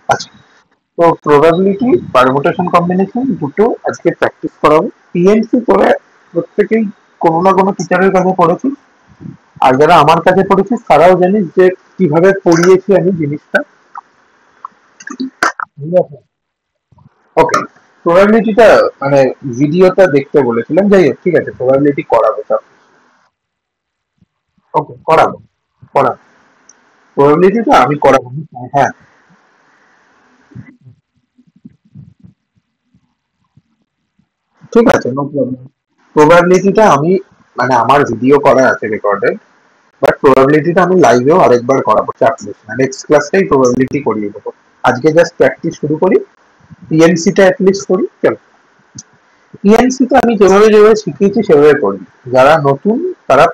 আচ্ছা, তো probability permutation combination দুটো আজকে প্র্যাকটিস করাবো। পিএনসি করে প্রত্যেকেই কোনো না কোনো টিচারের কাছে পড়েছি, আর যারা আমার কাছে পড়েছি তারাও জানিস যে কিভাবে পড়িয়েছি আমি জিনিসটা। ওকে, প্রবাবিলিটিটা মানে ভিডিওটা দেখতে বলেছিলাম, যাই হোক ঠিক আছে, প্রবাবিলিটি করাবো সব। ওকে, করাবো করাবো, প্রবাবিলিটিটা আমি করাবো। হ্যাঁ, ঠিক আছে, নো প্রবলেম। প্রবাবিলিটিটা আমি মানে আমার ভিডিও করা আছে রেকর্ডেড, বাট প্রবাবিলিটিটা আমি লাইভেও আরেকবার করাবো, চাপ নিস না, নেক্সট ক্লাসটাই প্রবাবিলিটি করিয়ে দেবো। আজকে জাস্ট প্র্যাকটিস শুরু করি, পিএনসিটা অ্যাটলিস্ট করি, চল। পিএনসিটা আমি যেভাবে যেভাবে শিখিয়েছি সেভাবে করি। যারা নতুন তারা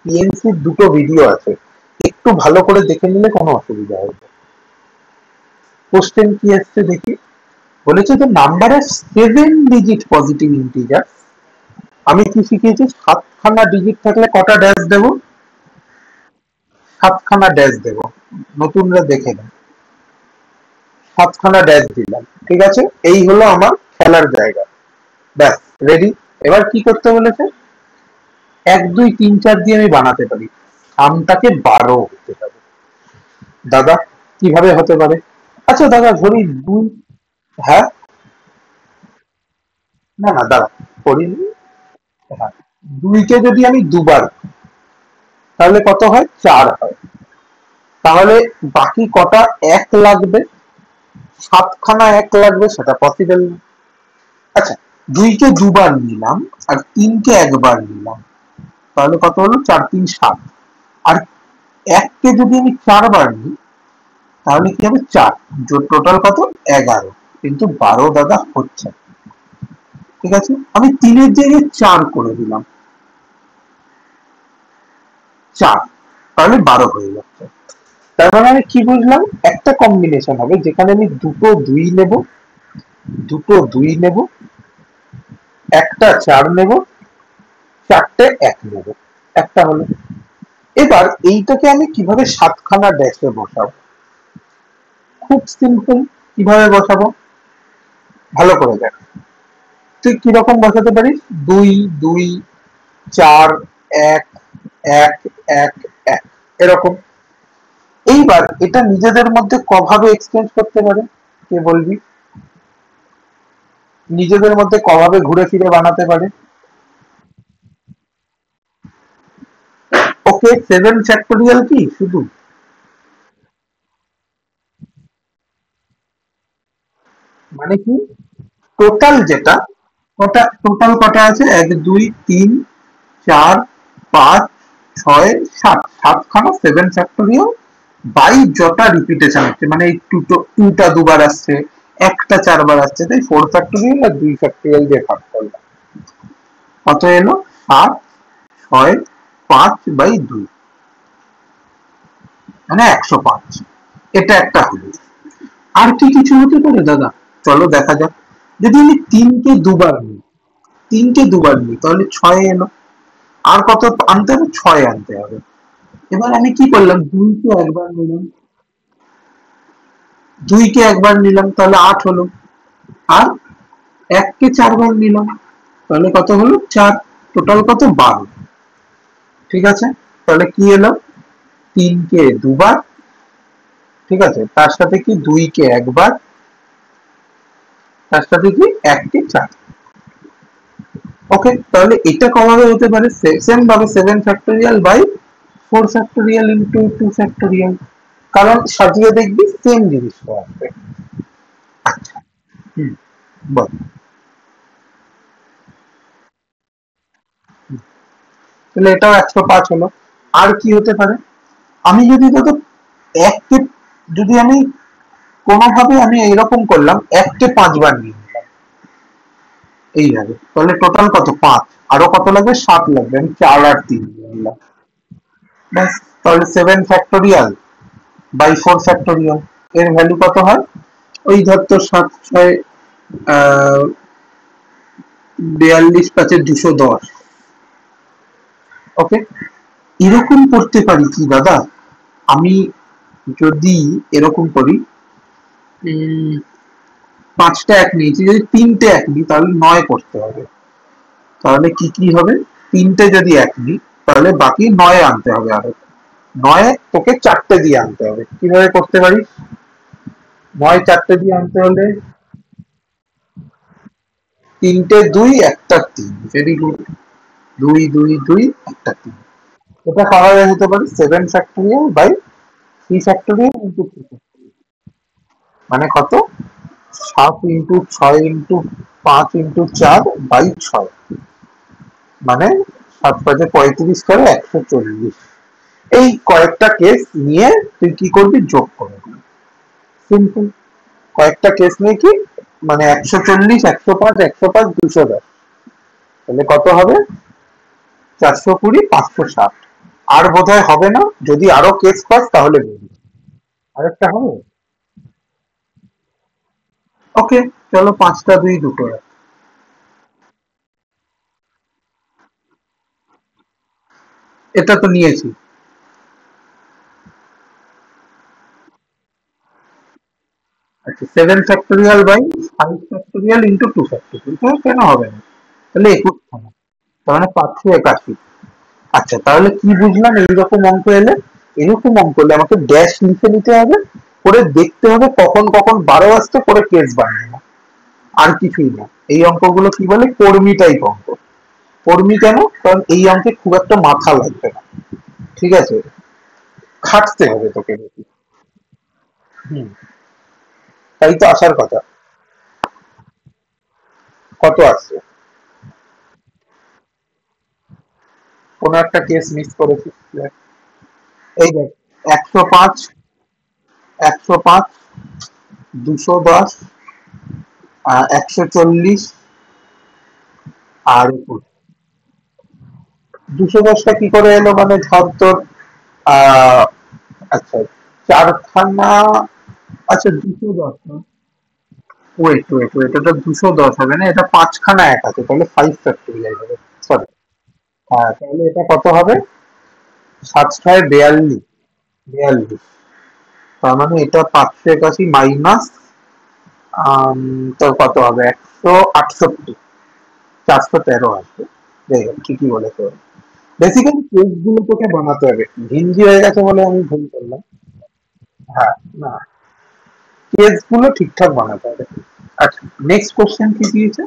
পিএনসির দুটো ভিডিও আছে, একটু ভালো করে দেখে নিলে কোনো অসুবিধা হবে না। কোশ্চেন কি আসছে দেখি। বলেছে যে নাম্বারের 7 ডিজিট পজিটিভ ইন্টিজার, আমি কি শিখিয়েছি, সাতখানা ডিজিট থাকলে কটা ড্যাশ দেবো, সাতখানা ড্যাশ দেবো। নতুনরা দেখে নেন, সাতখানা ড্যাশ দিলাম, ঠিক আছে। এই হলো আমার খেলার জায়গা, ব্যাস, রেডি। এবার কি করতে বলেছে, 1 2 3 4 দিয়ে আমি বানাতে পারি, আমটাকে 12 হতে হবে। দাদা, কিভাবে হতে পারে? আচ্ছা দাদা, ধরি দুই। হ্যাঁ, না না দাদা, করিনি। হ্যাঁ, দুইকে যদি আমি দুবার, তাহলে কত হয়, 4 হয়। তাহলে বাকি কটা এক লাগবে, সাতখানা এক লাগবে, সেটা পসিবল না। আচ্ছা, দুইকে দুবার নিলাম আর তিনকে একবার নিলাম, তাহলে কত হলো, 4 3 7। আর এককে যদি আমি 4 বার নিই, তাহলে কি হবে, 4, টোটাল কত, 11। কিন্তু 12 দাদা হচ্ছে না। ঠিক আছে, আমি তিনের জায়গায় 4 করে দিলাম, 4, তাহলে 12 হয়ে যাচ্ছে। তার মানে আমি কি বুঝলাম, একটা কম্বিনেশন হবে যেখানে আমি দুটো দুই নেব, দুটো দুই নেব, একটা 4 নেব, চারটে এক নেব, একটা হলো। এবার এইটাকে আমি কিভাবে সাতখানা ড্যাশে বসাবো, খুব সিম্পল। কিভাবে বসাবো, ভালো করে দেখ। তুই কিরকম বসাতে পারিস, 2 2 4 1 1 1 এরকম। এইবার এটা নিজেদের মধ্যে কভাবে এক্সচেঞ্জ করতে পারে, কে বলবি, নিজেদের মধ্যে কভাবে ঘুরে ফিরে বানাতে পারে। ওকে, 7 ফ্যাক্টোরিয়াল কি শুধু, মানে কি, টোটাল যেটা, ওটা টোটাল কটা আছে, 1 2 3 4 5 6 7, সাতখানা 7 ফ্যাক্টোরিয়াল বাই যটা রিপিটেশন হচ্ছে, মানে এই টুটা দুবার আসছে, একটা 4 বার আসছে, তাই 4 ফ্যাক্টোরিয়াল আর 2 ফ্যাক্টোরিয়াল দিয়ে ভাগ করলাম, কত এলো, 7 6 5/2, মানে 105। এটা একটা হলো। আর কি কিছু হতে পারে দাদা, চলো দেখা যাক। যদি আমি তিনকে দুবার নিই তাহলে 6 এলো। আর কত আনতে হবে, 6 আনতে হবে। এবার আমি কি করলাম, দুইকে একবার নিলাম তাহলে 8 হলো। আর এককে 4 বার নিলাম, তাহলে কত হলো, 4, টোটাল কত, 12। ঠিক আছে, তাহলে কি এলো, তিনকে দুবার, ঠিক আছে, তার সাথে কি দুইকে একবার, তার সাথে কি এককে 4। ওকে, তাহলে এটা কমাবে হতে পারে, সেম ভাবে 7 ফ্যাক্টোরিয়াল/4 ফ্যাক্টোরিয়াল ইন্টু 2 ফ্যাক্টোরিয়াল, কারণ সাজিয়ে দেখবি সেম জিনিসটা আসবে। আচ্ছা, হুম, বল। তাহলে এটাও 105 হলো। আর কি হতে পারে, আমি যদি ধরো এককে, যদি আমি কোনোভাবে আমি এইরকম করলাম, এককে 5 বার নিয়ে নিলাম এইভাবে, তাহলে টোটাল কত, 5, আরো কত লাগবে, 7 লাগবে, আমি 4 আর 3 নিয়ে নিলাম, ব্যাস। তাহলে 7 ফ্যাক্টোরিয়াল/4 ফ্যাক্টোরিয়াল এর ভ্যালু কত হয়, ওই ধর তো 7 6 42 5 210। ওকে, এরকম করতে পারি কি দাদা, আমি যদি এরকম করি, উম, 5টা এক নিয়েছি, যদি 3টে এক নিই তাহলে 9 করতে হবে। তাহলে কি কি হবে? 3টে যদি এক নিই তাহলে বাকি 9 আনতে হবে আরো। 9 তোকে 4টে দিয়ে আনতে হবে। কিভাবে করতে পারি? 9 4টে দিয়ে আনতে হলে 3টে 2 একটা 3, ভেরি গুড। 2 2 2 একটা 3। এটা করা যেতে পারে 7 factorial by 3 factorial into 3 factorial. মানে কত? 7 ইন্টু 6 ইন্টু 5 ইন্টু 4 বাই 6, মানে 7 5 35 করে 140। এই কয়েকটা কেস নিয়ে তুই কি করবি? যোগ করবি। সিম্পল। কয়েকটা কেস নিয়ে কি, মানে 140 105 105 210, তাহলে কত হবে? 420 560। আর বোধহয় হবে না, যদি আরো কেস পাস তাহলে বলবি। আরেকটা হবে? ওকে, চলো 5টা 2 দুটো এক। এটা তো নিয়েছি। আচ্ছা, 7 factorial by 5 factorial into 2 factorial, কেন হবে না? তাহলে 21 হবে। তার মানে 581। আচ্ছা, তাহলে কি বুঝলাম এইরকম অঙ্ক এলে? এরকম অঙ্ক এলে আমাকে ড্যাশ লিখে নিতে হবে, করে দেখতে হবে কখন কখন 12 আসছে, করে কেস বানিয়ে না, আর কিছুই না। এই অঙ্কগুলো কি বলে? কর্মী টাইপ অঙ্ক। কর্মী কেন? কারণ এই অঙ্কে খুব একটা মাথা লাগবে না। ঠিক আছে, খাটতে হবে তোকে বেশি। হুম, তাই তো আসার কথা। কত আসছে? কোনো একটা কেস মিস করেছিস। এই দেখ, 105, 105, 210, 140 আর 21। 210টা কি করে এলো? মানে ধর তোর আহ আচ্ছা, চারখানা। আচ্ছা, 210 না, ওয়েট ওয়েট ওয়েট, এটা 210 হবে না, এটা 5খানা এক আছে, তাহলে 5 ফ্যাক্টোরিয়াল হবে। সরি। হ্যাঁ, তাহলে এটা কত হবে? 7 6 42। 42। তার মানে এটা 581 মাইনাস, তোর কত হবে? 168। 413 আসবে। যাই হোক, ঠিকই বলেছো। বেসিক্যালি কেস গুলো তোকে বানাতে হবে, হিন্দি হয়ে গেছে বলে আমি ভুল করলাম। হ্যাঁ, না, কেস গুলো ঠিকঠাক বানাতে হবে। আচ্ছা, নেক্সট কোশ্চেন কি দিয়েছে?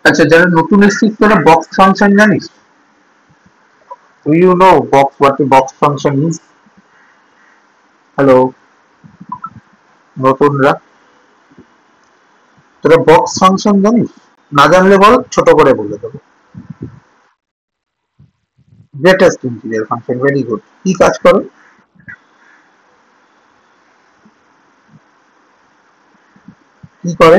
আচ্ছা, যারা নতুন এসেছিস তারা বক্স ফাংশন জানিস? Do you know box, what a box function is? Hello, নতুনরা, তোরা বক্স ফাংশন জানিস? না জানলে বল, ছোট করে বলে দেবো। Greatest integer function, very good. কি কাজ করে? কি করে?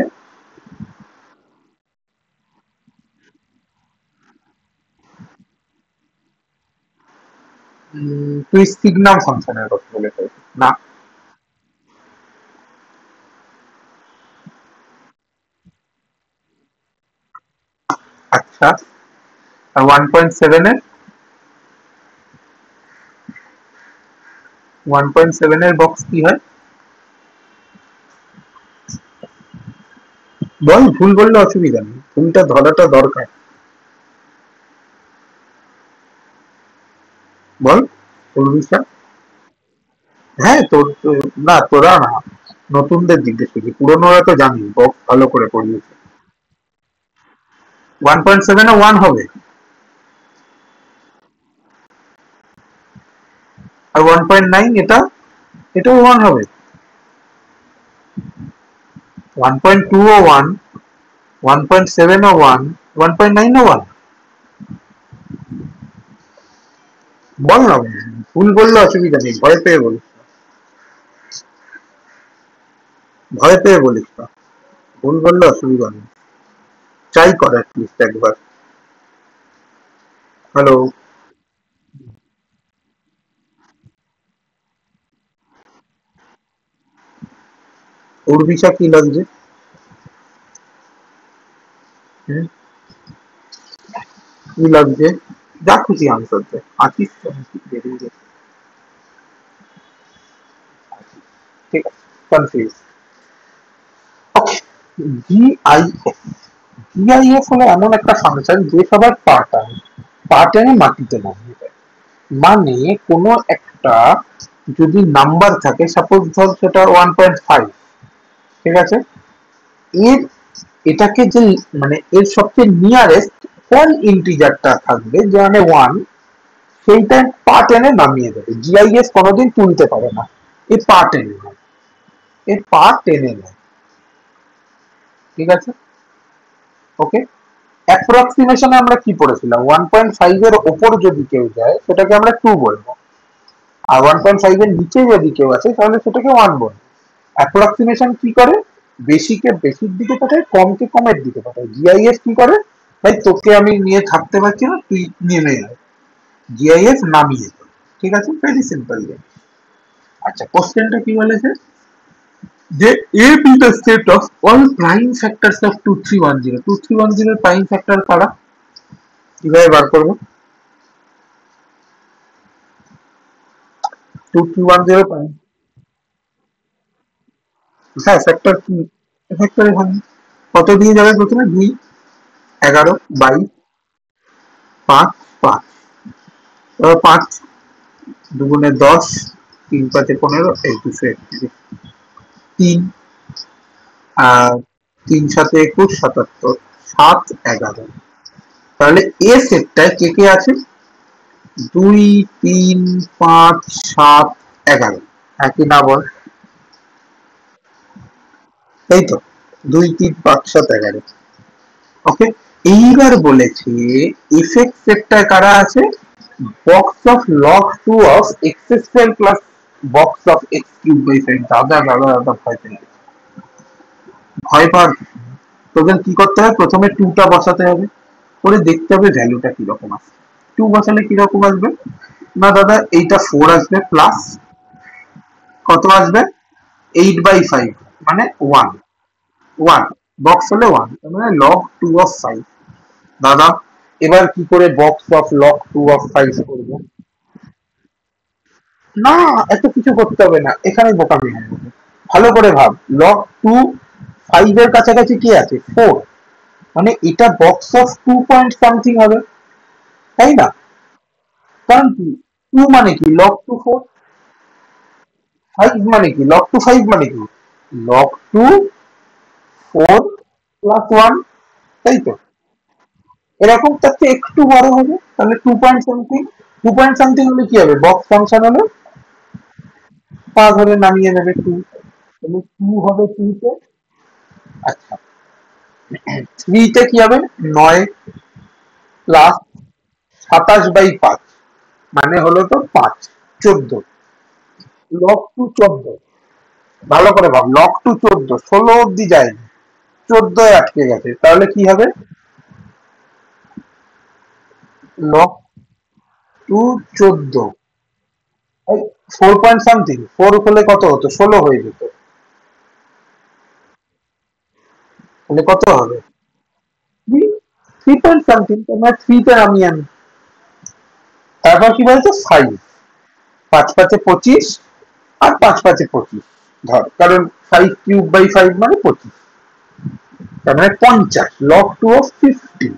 তুই সিগনাল ফাংশনের কথা বলে ফেলছিস না? আচ্ছা, আর 1.7 এর, 1.7 এর বক্স কি হয়? বল, ভুল বললে অসুবিধা নেই, ভুলটা ধরাটা দরকার। বল, উর্বিশা। হ্যাঁ, না, তোরা না, নতুনদের জিজ্ঞেস করছি, পুরোনোরা তো জানি বক্স ভালো করে পড়িয়েছে। 1.7 এ 1 হবে, আর 1.9 এটা, এটাও 1 হবে। 1.2 ও 1, 1.7 ও 1, 1.9 ও 1। বল না, ভুল বললে অসুবিধা নেই, ভয় পেয়ে বলিস না। ভয় পেয়ে বলিস না, ভুল বললে অসুবিধা নেই। ট্রাই কর অ্যাটলিস্ট একবার। হ্যালো, উর্বিশা কি লাগছে? হুম, কি লাগছে? যা খুশি আনসার দে, আছিস তো নাকি? বেরিয়ে গেছে। ঠিক আছে। কনফিউজ। ওকে, জিআইএফ। জিআইএফ হলো এমন একটা ফাংশন যে সবার পা টানে, পা টেনে মাটিতে নামিয়ে দেয়। মানে কোনো একটা যদি নাম্বার থাকে, সাপোজ ধর সেটা 1.5, ঠিক আছে, এর এটাকে যে মানে এর সবচেয়ে নিয়ারেস্ট কোন ইন্টিজারটা থাকবে যে মানে 1, সেইটা পা টেনে নামিয়ে দেবে। জিআইএস কোনোদিন তুলতে পারে না, এ পা টেনে নেয়, এ পা টেনে নেয়, ঠিক আছে। ওকে, অ্যাপ্রক্সিমেশনে আমরা কি পড়েছিলাম, 1.5 এর ওপর যদি কেউ যায় সেটাকে আমরা 2 বলবো, আর 1.5 এর নিচে যদি কেউ আছে তাহলে সেটাকে 1 বলবো। অ্যাপ্রক্সিমেশন কি করে, বেশিকে বেশির দিকে পাঠায়, কমকে কমের দিকে পাঠায়। জিআইএস কি করে, ভাই তোকে আমি নিয়ে থাকতে পারছি না, তুই নেমে আয়, জিআইএস নামিয়ে দেয়, ঠিক আছে, ভেরি সিম্পল গেম। আচ্ছা, কোশ্চেনটা কি বলেছে, যে a be the set of all prime factors of 2310, 2310 এর প্রাইম ফ্যাক্টর কারা, কিভাবে বার করবো, 2310 প্রাইম, হ্যাঁ ফ্যাক্টর কি, ফ্যাক্টর এখানে কত দিয়ে যাবে, প্রথমে 2, 11, 22, 5, 5, 5 দুগুণে 10, 3 5 15, 231, 3 আর 3 7 21, 77, 7 11, তাহলে এ সেটটায় কে কে আছে, 2 3 5 7 11, একই না বল, তাই তো, 2 3 5 7 11। ওকে, এইবার বলেছে এফেক্ট সেটটায় কারা আছে, box of log 2 of X square plus box of X cube by 5। দাদা দাদা দাদা ভয় পেয়ে গেছে। ভয় পাওয়ার কিছু নেই। তোদের কি করতে হবে, প্রথমে 2 টা বসাতে হবে, করে দেখতে হবে ভ্যালুটা কিরকম আসবে। 2 বসালে কিরকম আসবে, না দাদা এইটা 4 আসবে, প্লাস কত আসবে, 8/5, মানে 1, 1 বক্স হলে 1, মানে লগ 2 অফ 5। দাদা এবার কি করে বক্স অফ লগ 2 অফ 5 করবো, না এত কিছু করতে হবে না, এখানে বোকামি হবে। ভালো করে ভাব, লগ 2 5 এর কাছাকাছি কি আছে, 4, মানে এটা বক্স অফ 2 পয়েন্ট সামথিং হবে, তাই না, কারণ কি 2 মানে কি লগ 2 4, 5 মানে কি লগ 2 5 মানে কি লগ 2 4 প্লাস 1, তাই তো, এরকম তার চেয়ে একটু বড় হবে, তাহলে 2 পয়েন্ট সামথিং, 2 পয়েন্ট সামথিং হলে কি হবে, বক্স ফাংশন হলে পা ধরে নামিয়ে নেবে 2, তাহলে 2 হবে 2 তে। আচ্ছা, 3 তে কি হবে, 9 প্লাস 27/5, মানে হলো তো 5, 14, লগ টু 14, ভালো করে ভাব, লগ টু 14, 16 অব্দি যায়নি, 14 আটকে গেছে, তাহলে কি হবে, লগ টু 14, 4 পয়েন্ট সামথিং, 4 হলে কত হতো, 16 হয়ে যেত, তাহলে কত হবে, 3 পয়েন্ট সামথিং, তোমার 3 তে আমি আনি। তারপর কি বলতো 5, 5 5 25, আর 5 5 25 ধর, কারণ 5 কিউব বাই 5 মানে 25, তার মানে 50, লগ 2 অফ 50,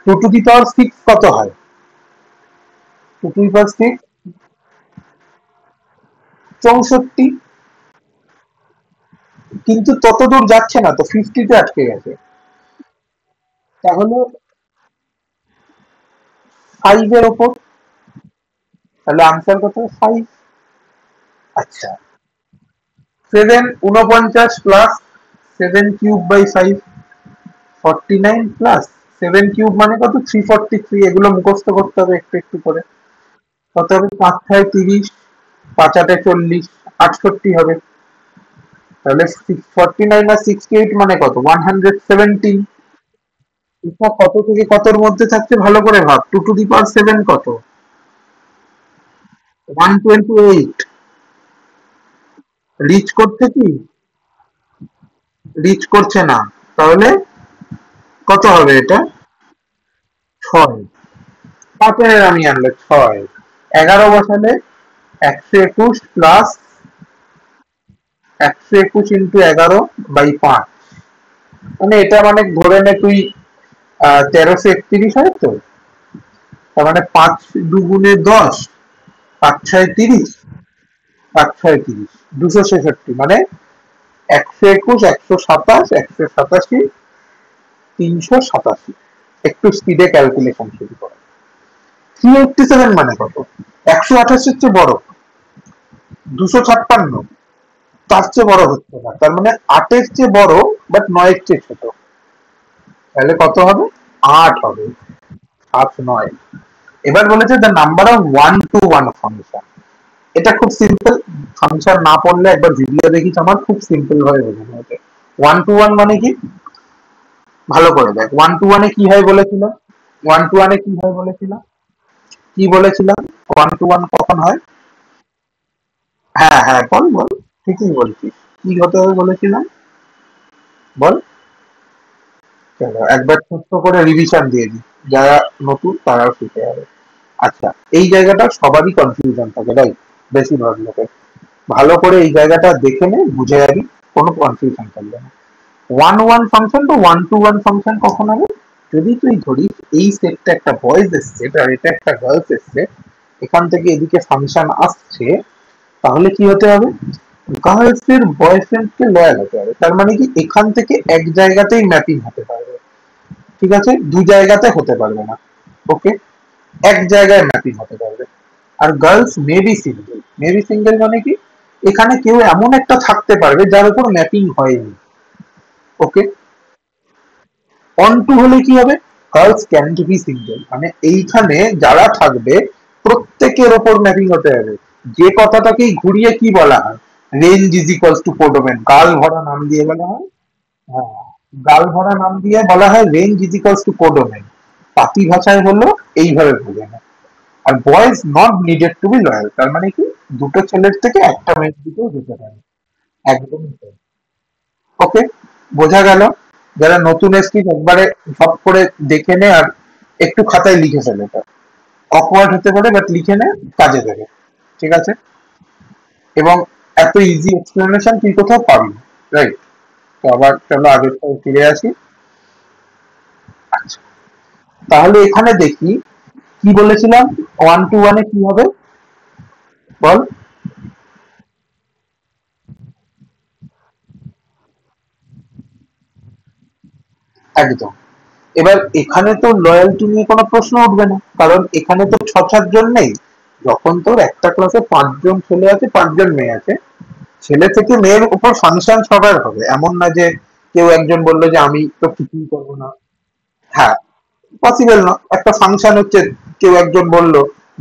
2 টু দি পাওয়ার 6 কত হয়, 2 টু দি পাওয়ার 6 64, কিন্তু তত দূর যাচ্ছে না তো, 50 তে আটকে গেছে, তাহলে 5 এর উপর, তাহলে আনসার কত, 5। আচ্ছা, 7 49 plus 7 cube by 5, 49 plus 7 cube মানে কত, 343, এগুলো মুখস্থ করতে হবে একটু একটু করে, কত হবে, 5 ছয় 30, 5 আটে 40, 68 হবে, তাহলে 49 আর 68 মানে কত, 117। এটা কত থেকে কতর মধ্যে থাকছে, ভালো করে ভাব, 2 টু দি পাওয়ার 7 কত, 128, রিচ করছে কি, রিচ করছে না, তাহলে কত হবে এটা, 6, 5 আমি আনলে 6, 11 বসালে 121 প্লাস 121 × 11/5, মানে এটা মানে ধরে নে তুই 1331 হয় তো, তার মানে 5×2 = 10, 5×6 = 30, 5×6 = 30, 266, মানে 121, 127, 187, 387। একটু স্পিডে ক্যালকুলেশন শুরু করো। 387 মানে কত? 128-এর চেয়ে বড়, 256, তার চেয়ে বড় হচ্ছে না, তার মানে 8-এর চেয়ে বড় বাট 9-এর চেয়ে ছোট। তাহলে কত হবে? 8 হবে। 7, 9। এবার বলেছে the number of one to one function. এটা খুব সিম্পল, ফাংশন না পড়লে একবার ভিডিও দেখিস আমার, খুব সিম্পল ভাবে বোঝানো হয়েছে। ওয়ান টু ওয়ান মানে কি, ভালো করে দেখ। ওয়ান টু ওয়ানে কি হয় বলেছিলাম, ওয়ান টু ওয়ানে কি হয় বলেছিলাম, কি বলেছিলাম, ওয়ান টু ওয়ান কখন হয়? হ্যাঁ হ্যাঁ, বল বল, ঠিকই বলছিস। কি হতে হবে বলেছিলাম, বল। চলো একবার ছোট্ট করে রিভিশন দিয়ে দিই, যারা নতুন তারাও শিখে যাবে। আচ্ছা, এই জায়গাটা সবারই কনফিউশন থাকে, রাইট? বেশিরভাগ লোকের। ভালো করে এই জায়গাটা দেখে নে, বুঝে যাবি, কোনো কনফিউশন থাকবে না। ওয়ান ওয়ান ফাংশন তো ওয়ান টু ওয়ান ফাংশন কখন হবে? যদি তুই ধরিস এই সেটটা একটা বয়েজ এসছে আর এটা একটা গার্লস এসছে, এখান থেকে এদিকে ফাংশন আসছে, তাহলে কি হতে হবে? গার্লস এর বয়ফ্রেন্ডকে লয়াল হতে হবে। তার মানে কি, এখান থেকে এক জায়গাতেই ম্যাপিং হতে পারবে, ঠিক আছে? দু জায়গাতে হতে পারবে না, ওকে? এক জায়গায় ম্যাপিং হতে পারবে। আর girls may be single, may be single মানে কি, এখানে কেউ এমন একটা থাকতে পারবে যার উপর ম্যাপিং হয়নি, ওকে? অন টু হলে কি হবে? গার্লস ক্যান বি সিঙ্গেল, মানে এইখানে যারা থাকবে প্রত্যেকের ওপর ম্যাপিং হতে হবে। যে কথাটাকেই ঘুরিয়ে কি বলা হয়, range is equals to codomain, গাল ভরা নাম দিয়ে বলা হয়। হ্যাঁ, গাল ভরা নাম দিয়ে বলা হয় range is equals to codomain. পাতি ভাষায় হলো এইভাবে বোঝানো। আর boys not needed to be loyal, তার মানে কি, দুটো ছেলের থেকে একটা মেয়ের দিকেও যেতে পারে। একদম, ওকে, বোঝা গেল? যারা নতুন এসছিস একবারে সব করে দেখে নে, আর একটু খাতায় লিখে ফেলে, এটা অকওয়ার্ড হতে পারে বাট লিখে নে, কাজে দেবে, ঠিক আছে? এবং এত ইজি এক্সপ্লেনেশন তুই কোথাও পাবি, রাইট? তো আবার চলো আগের ফিরে আসি। আচ্ছা, তাহলে এখানে দেখি কি বলেছিলাম, ওয়ান টু ওয়ানে কি হবে, বল। একদম। এবার এখানে তো লয়্যালটি নিয়ে কোনো প্রশ্ন উঠবে না, কারণ এখানে তো 6-7 জন নেই। যখন তোর একটা ক্লাসে 5 জন ছেলে আছে, 5 জন মেয়ে আছে, ছেলে থেকে মেয়ের উপর ফাংশন সবার হবে, এমন না যে কেউ একজন বললো যে আমি তো কিছুই করবো না। হ্যাঁ, পসিবল না, একটা ফাংশন হচ্ছে, কেউ একজন বলল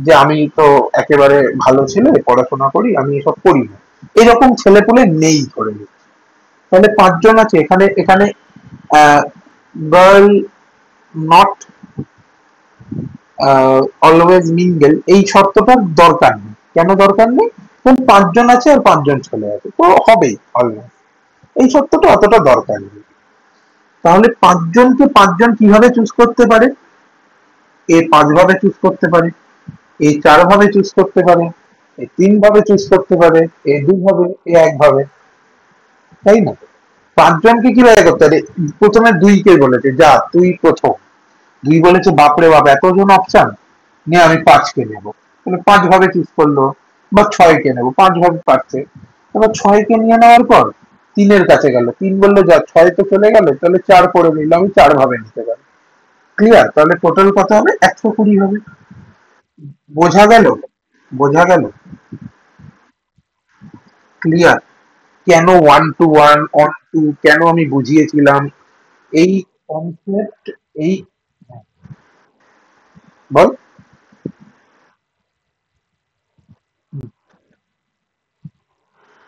যে আমি তো একেবারে ভালো ছেলে, পড়াশোনা করি, আমি এসব করি না, এরকম ছেলেপুলে নেই ধরে নি। তাহলে 5 জন আছে এখানে, এখানে গার্ল নট অলওয়েজ মিঙ্গেল, এই শর্তটার দরকার নেই। কেন দরকার নেই? কারণ 5 জন আছে আর 5 জন ছেলে আছে, তো হবেই অলওয়েজ, এই শর্তটা অতটা দরকার নেই। তাহলে 5 জনকে 5 জন কিভাবে চুজ করতে পারে? এ 5 ভাবে চুজ করতে পারে, এ 4 ভাবে চুজ করতে পারে, এ 3 ভাবে চুজ করতে পারে, এ 2 ভাবে, এ 1 ভাবে, তাই না? 5 জনকে কিভাবে করতে পারে? প্রথমে 2-কে বলেছে যা তুই প্রথম, 2 বলেছে বাপরে বাপ এতজন অপশন, নিয়ে আমি 5-কে নেবো, তাহলে 5 ভাবে চুজ করলো। বা 6-কে নেবো, 5 ভাবে পারছে। এবার 6-কে নিয়ে নেওয়ার পর 3-এর কাছে গেল, 3 বললো যা 6 তো চলে গেল, তাহলে 4 করে নিল, আমি 4 ভাবে নিতে পারি। ক্লিয়ার? তাহলে টোটাল কত হবে? 120 হবে। বোঝা গেল? বোঝা গেল? ক্লিয়ার? কেন one to one, onto কেন আমি বুঝিয়েছিলাম, এই কনসেপ্ট, এই, বল।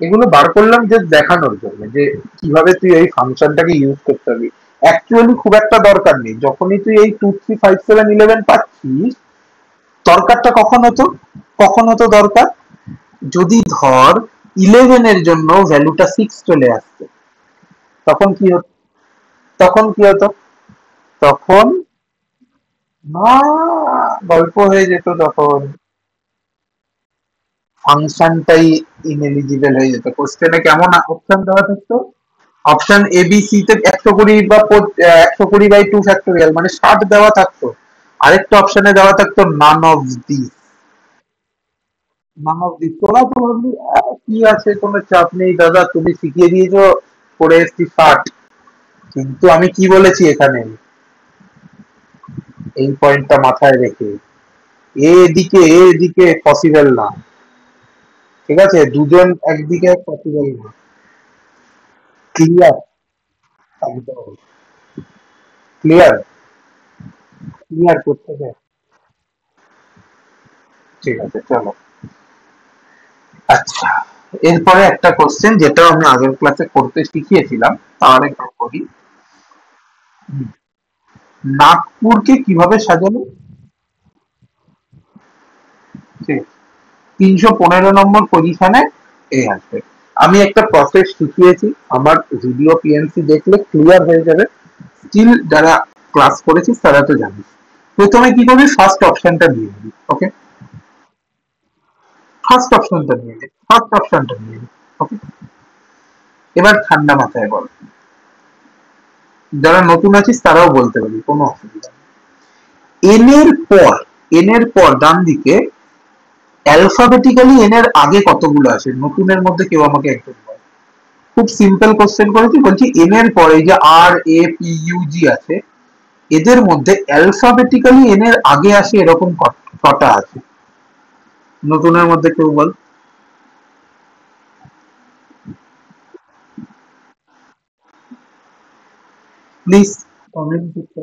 এগুলো বার করলাম যে দেখানোর জন্য যে কিভাবে তুই এই ফাংশনটাকে ইউজ করতে পারবি। অ্যাকচুয়ালি খুব একটা দরকার নেই, যখনই তুই এই 2 3 5 7 11 পাচ্ছিস, দরকারটা কখন হতো, কখন হতো দরকার? যদি ধর 11-এর জন্য ভ্যালুটা 6 চলে আসছে, তখন কি হতো? তখন কি হতো? তখন, না, গল্প হয়ে যেত তখন। ফাংশনটাই ইনএলিজিবল হয়ে যেত। কোশ্চেনে কেমন অপশন দেওয়া থাকতো? অপশন এ বি সি তে 120 বা 120/2 ফ্যাক্টোরিয়াল মানে 60 দেওয়া থাকতো। আরেকটা অপশনে দেওয়া থাকতো none of the. None of the তোরা তো ভাবলি কি আছে, কোনো চাপ নেই দাদা, তুমি শিখিয়ে দিয়েছো, করে এসছি 60। কিন্তু আমি কি বলেছি এখানে, এই পয়েন্টটা মাথায় রেখে, এ এদিকে পসিবল না, ঠিক আছে, দুজন একদিকে পসিবল না। ক্লিয়ার? একদম ক্লিয়ার। ক্লিয়ার করতে হবে। ঠিক আছে চলো। আচ্ছা, এরপরে একটা কোশ্চেন যেটা আমি আগের ক্লাসে করতে শিখিয়েছিলাম, তার একটু করি। নাগপুরকে কিভাবে সাজালো? ঠিক আছে, 315 নম্বর পজিশনে এ আসবে। আমি একটা প্রসেস শিখিয়েছি, আমার ভিডিও পিএনসি দেখলে ক্লিয়ার হয়ে যাবে। স্টিল যারা ক্লাস করেছিস তারা তো জানিস। প্রথমে কি করবি, ফার্স্ট অপশনটা দিয়ে দিবি। ওকে, ফার্স্ট অপশনটা নিয়ে নে, ফার্স্ট অপশনটা নিয়ে নে। ওকে, এবার ঠান্ডা মাথায় বল, যারা নতুন আছিস তারাও বলতে পারি, কোনো অসুবিধা নেই। এন এর পর, এন এর পর ডান দিকে অ্যালফাবেটিক্যালি এন এর আগে কতগুলো আছে? নতুনের মধ্যে কেউ আমাকে একজন বল। খুব সিম্পল কোশ্চেন করেছি, বলছি এন এর পরে এই যে আর এ পি ইউ জি আছে, এদের মধ্যে অ্যালফাবেটিক্যালি এন এর আগে আসে এরকম কটা আছে? নতুনের মধ্যে কেউ বল। প্লিজ কমেন্ট করতে,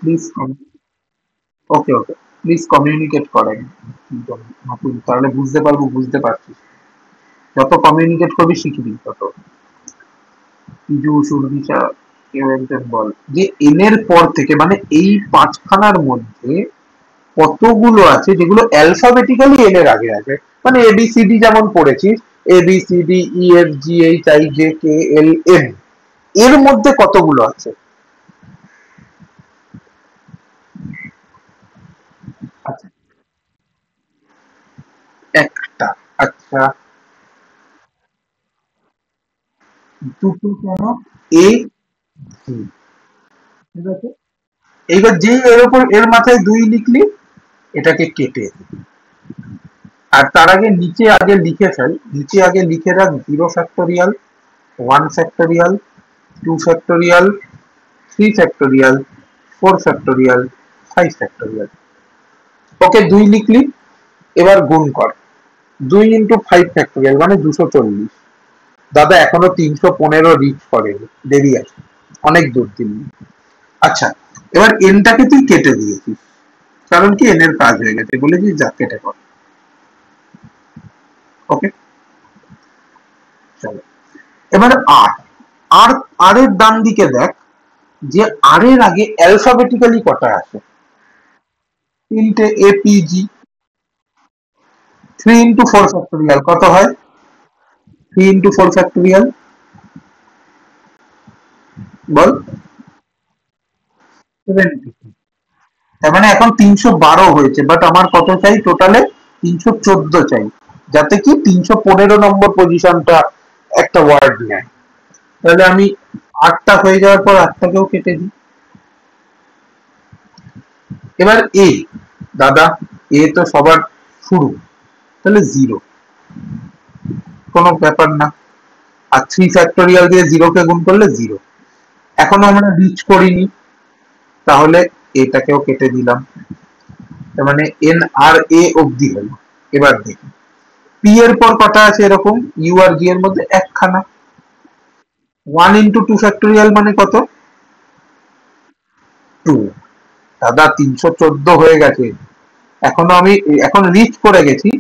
please comment. Okay okay, please communicate করেন, নতুন তাহলে বুঝতে পারবো, বুঝতে পারছিস, যত কমিউনিকেট করবি শিখবি তত। কিছু সুরভিসা, কেউ একজন বল যে এন এর পর থেকে মানে এই পাঁচখানার মধ্যে কতগুলো আছে যেগুলো অ্যালফাবেটিক্যালি এন এর আগে আছে? মানে এবিসিডি যেমন পড়েছিস, A B C D E F G H I J K L M, এর মধ্যে কতগুলো আছে? আচ্ছা, একটা। আচ্ছা, দুটো কেন? এ জি, ঠিক আছে। এইবার যে এর উপর এর মাথায় দুই লিখলি, এটাকে কেটে দিবি। আর তার আগে নিচে আগে লিখে ফেল, নিচে আগে লিখে রাখ 0 factorial, 1 factorial, 2 factorial, 3 factorial, 4 factorial, 5 factorial. Okay, দুই লিখলি, এবার গুণ কর। 2 × 5 ফ্যাক্টোরিয়াল মানে 240। দাদা এখনো 315 রিচ করেনি, দেরি আছে, অনেক দূর দিল্লি। আচ্ছা, এবার এনটাকে তুই কেটে দিয়েছিস, কারণ কি এন এর কাজ হয়ে গেছে, বলেছিস যা কেটে কর। ওকে, চলো। এবার আর, আর, আর এর ডান দিকে দেখ, যে আর এর আগে অ্যালফাবেটিক্যালি কটা আছে? তিনটে, এপিজি। 3 × 4 ফ্যাক্টোরিয়াল কত হয়? 3 × 4 ফ্যাক্টোরিয়াল বল। 70। তার মানে এখন 312 হয়েছে, বাট আমার কত চাই টোটালে? 314 চাই, যাতে কি 315 নম্বর পজিশনটা একটা ওয়ার্ড নেয়। তাহলে আমি আটটা হয়ে যাওয়ার পর আটটাকেও কেটে দিই। এবার এ, দাদা এ তো সবার শুরু, তাহলে 0, কোনো ব্যাপার না। আর 3 ফ্যাক্টোরিয়াল দিয়ে 0 কে গুণ করলে 0। এখনো আমরা রিচ করিনি, তাহলে এটাকেও কেটে দিলাম। তার মানে এন আর এ অবধি হলো। এবার দেখি পি এর পর কটা আছে এরকম, ইউ আর জি এর মধ্যে একখানা। 1 × 2 ফ্যাক্টোরিয়াল মানে কত? 2। দাদা 314 হয়ে গেছে, এখনো আমি এখন রিচ করে গেছি,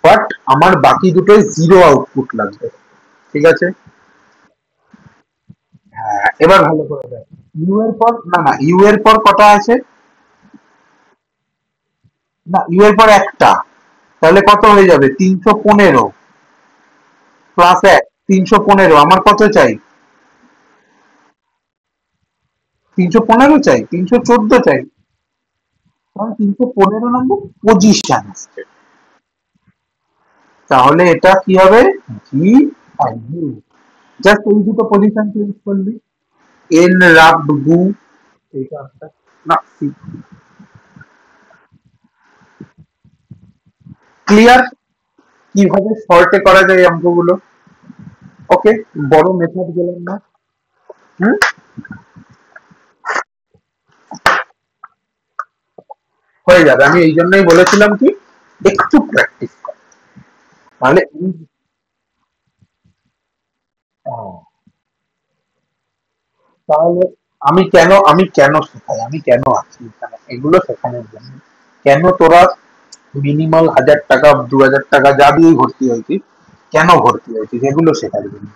বাট আমার বাকি দুটোই 0 আউটপুট লাগবে। ঠিক আছে, হ্যাঁ এবার ভালো করে দেখ। ইউ এর পর, না না, ইউ এর পর কটা আছে? না, ইউ এর পর একটা, তাহলে কত হয়ে যাবে? 315 প্লাস 1, 315। আমার কত চাই? 315 চাই, 314 চাই। 315 নম্বর পজিশন আসছে। তাহলে এটা কি হবে? জি আর ইউ। জাস্ট এই দুটো পজিশন চেঞ্জ করলি। এন রাব গু, এইটা একটা না। ক্লিয়ার কিভাবে শর্টে করা যায় অঙ্কগুলো? ওকে, বড় মেথড গেলাম না। হুম, হয়ে যাবে। আমি এই জন্যই বলেছিলাম কি একটু প্র্যাকটিস, তাহলে তাহলে আমি কেন শেখাই, আমি কেন আছি এখানে, এগুলো শেখানোর জন্য। কেন তোরা মিনিমাম 1000 টাকা 2000 টাকা যা দিয়ে ভর্তি হয়েছিস, কেন ভর্তি হয়েছিস, এগুলো শেখার জন্য।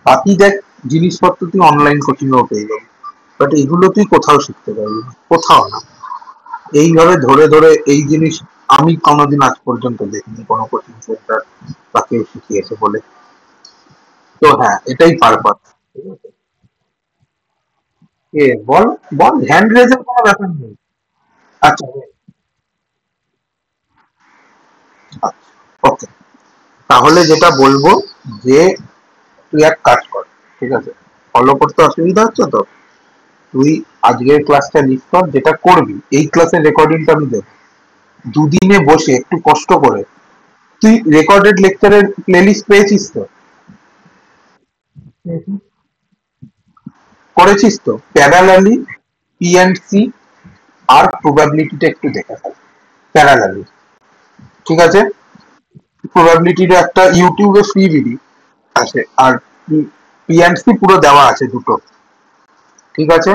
বাকি দেখ, জিনিসপত্র তুই অনলাইন কোচিং এও পেয়ে যাবি, বাট এগুলো তুই কোথাও শিখতে পারবি না, কোথাও না। এইভাবে ধরে ধরে এই জিনিস আমি কোনোদিন আজ পর্যন্ত দেখিনি কোনো কোচিং সেন্টার বা কেউ শিখিয়েছে বলে। তো হ্যাঁ, এটাই পারপাস। ঠিক আছে, এ বল, বল, হ্যান্ড রেজের কোনো ব্যাপার নেই। আচ্ছা, আচ্ছা, ওকে। তাহলে যেটা বলবো যে তুই এক কাজ কর, ঠিক আছে? ফলো করতে অসুবিধা হচ্ছে তো? তুই আজকের ক্লাসটা লিস্ট কর, যেটা করবি এই ক্লাসের রেকর্ডিংটা আমি দেবো, দুদিনে বসে একটু কষ্ট করে তুই রেকর্ডেড লেকচারের প্লেলিস্ট পেয়েছিস তো? করেছিস তো? প্যারালালি পিএনসি আর প্রবাবিলিটিটা একটু দেখে ফেল, প্যারালালি। ঠিক আছে, প্রবাবিলিটির একটা ইউটিউবে ফ্রি ভিডিও আছে, আর পিএনসি পুরো দেওয়া আছে দুটো। ঠিক আছে,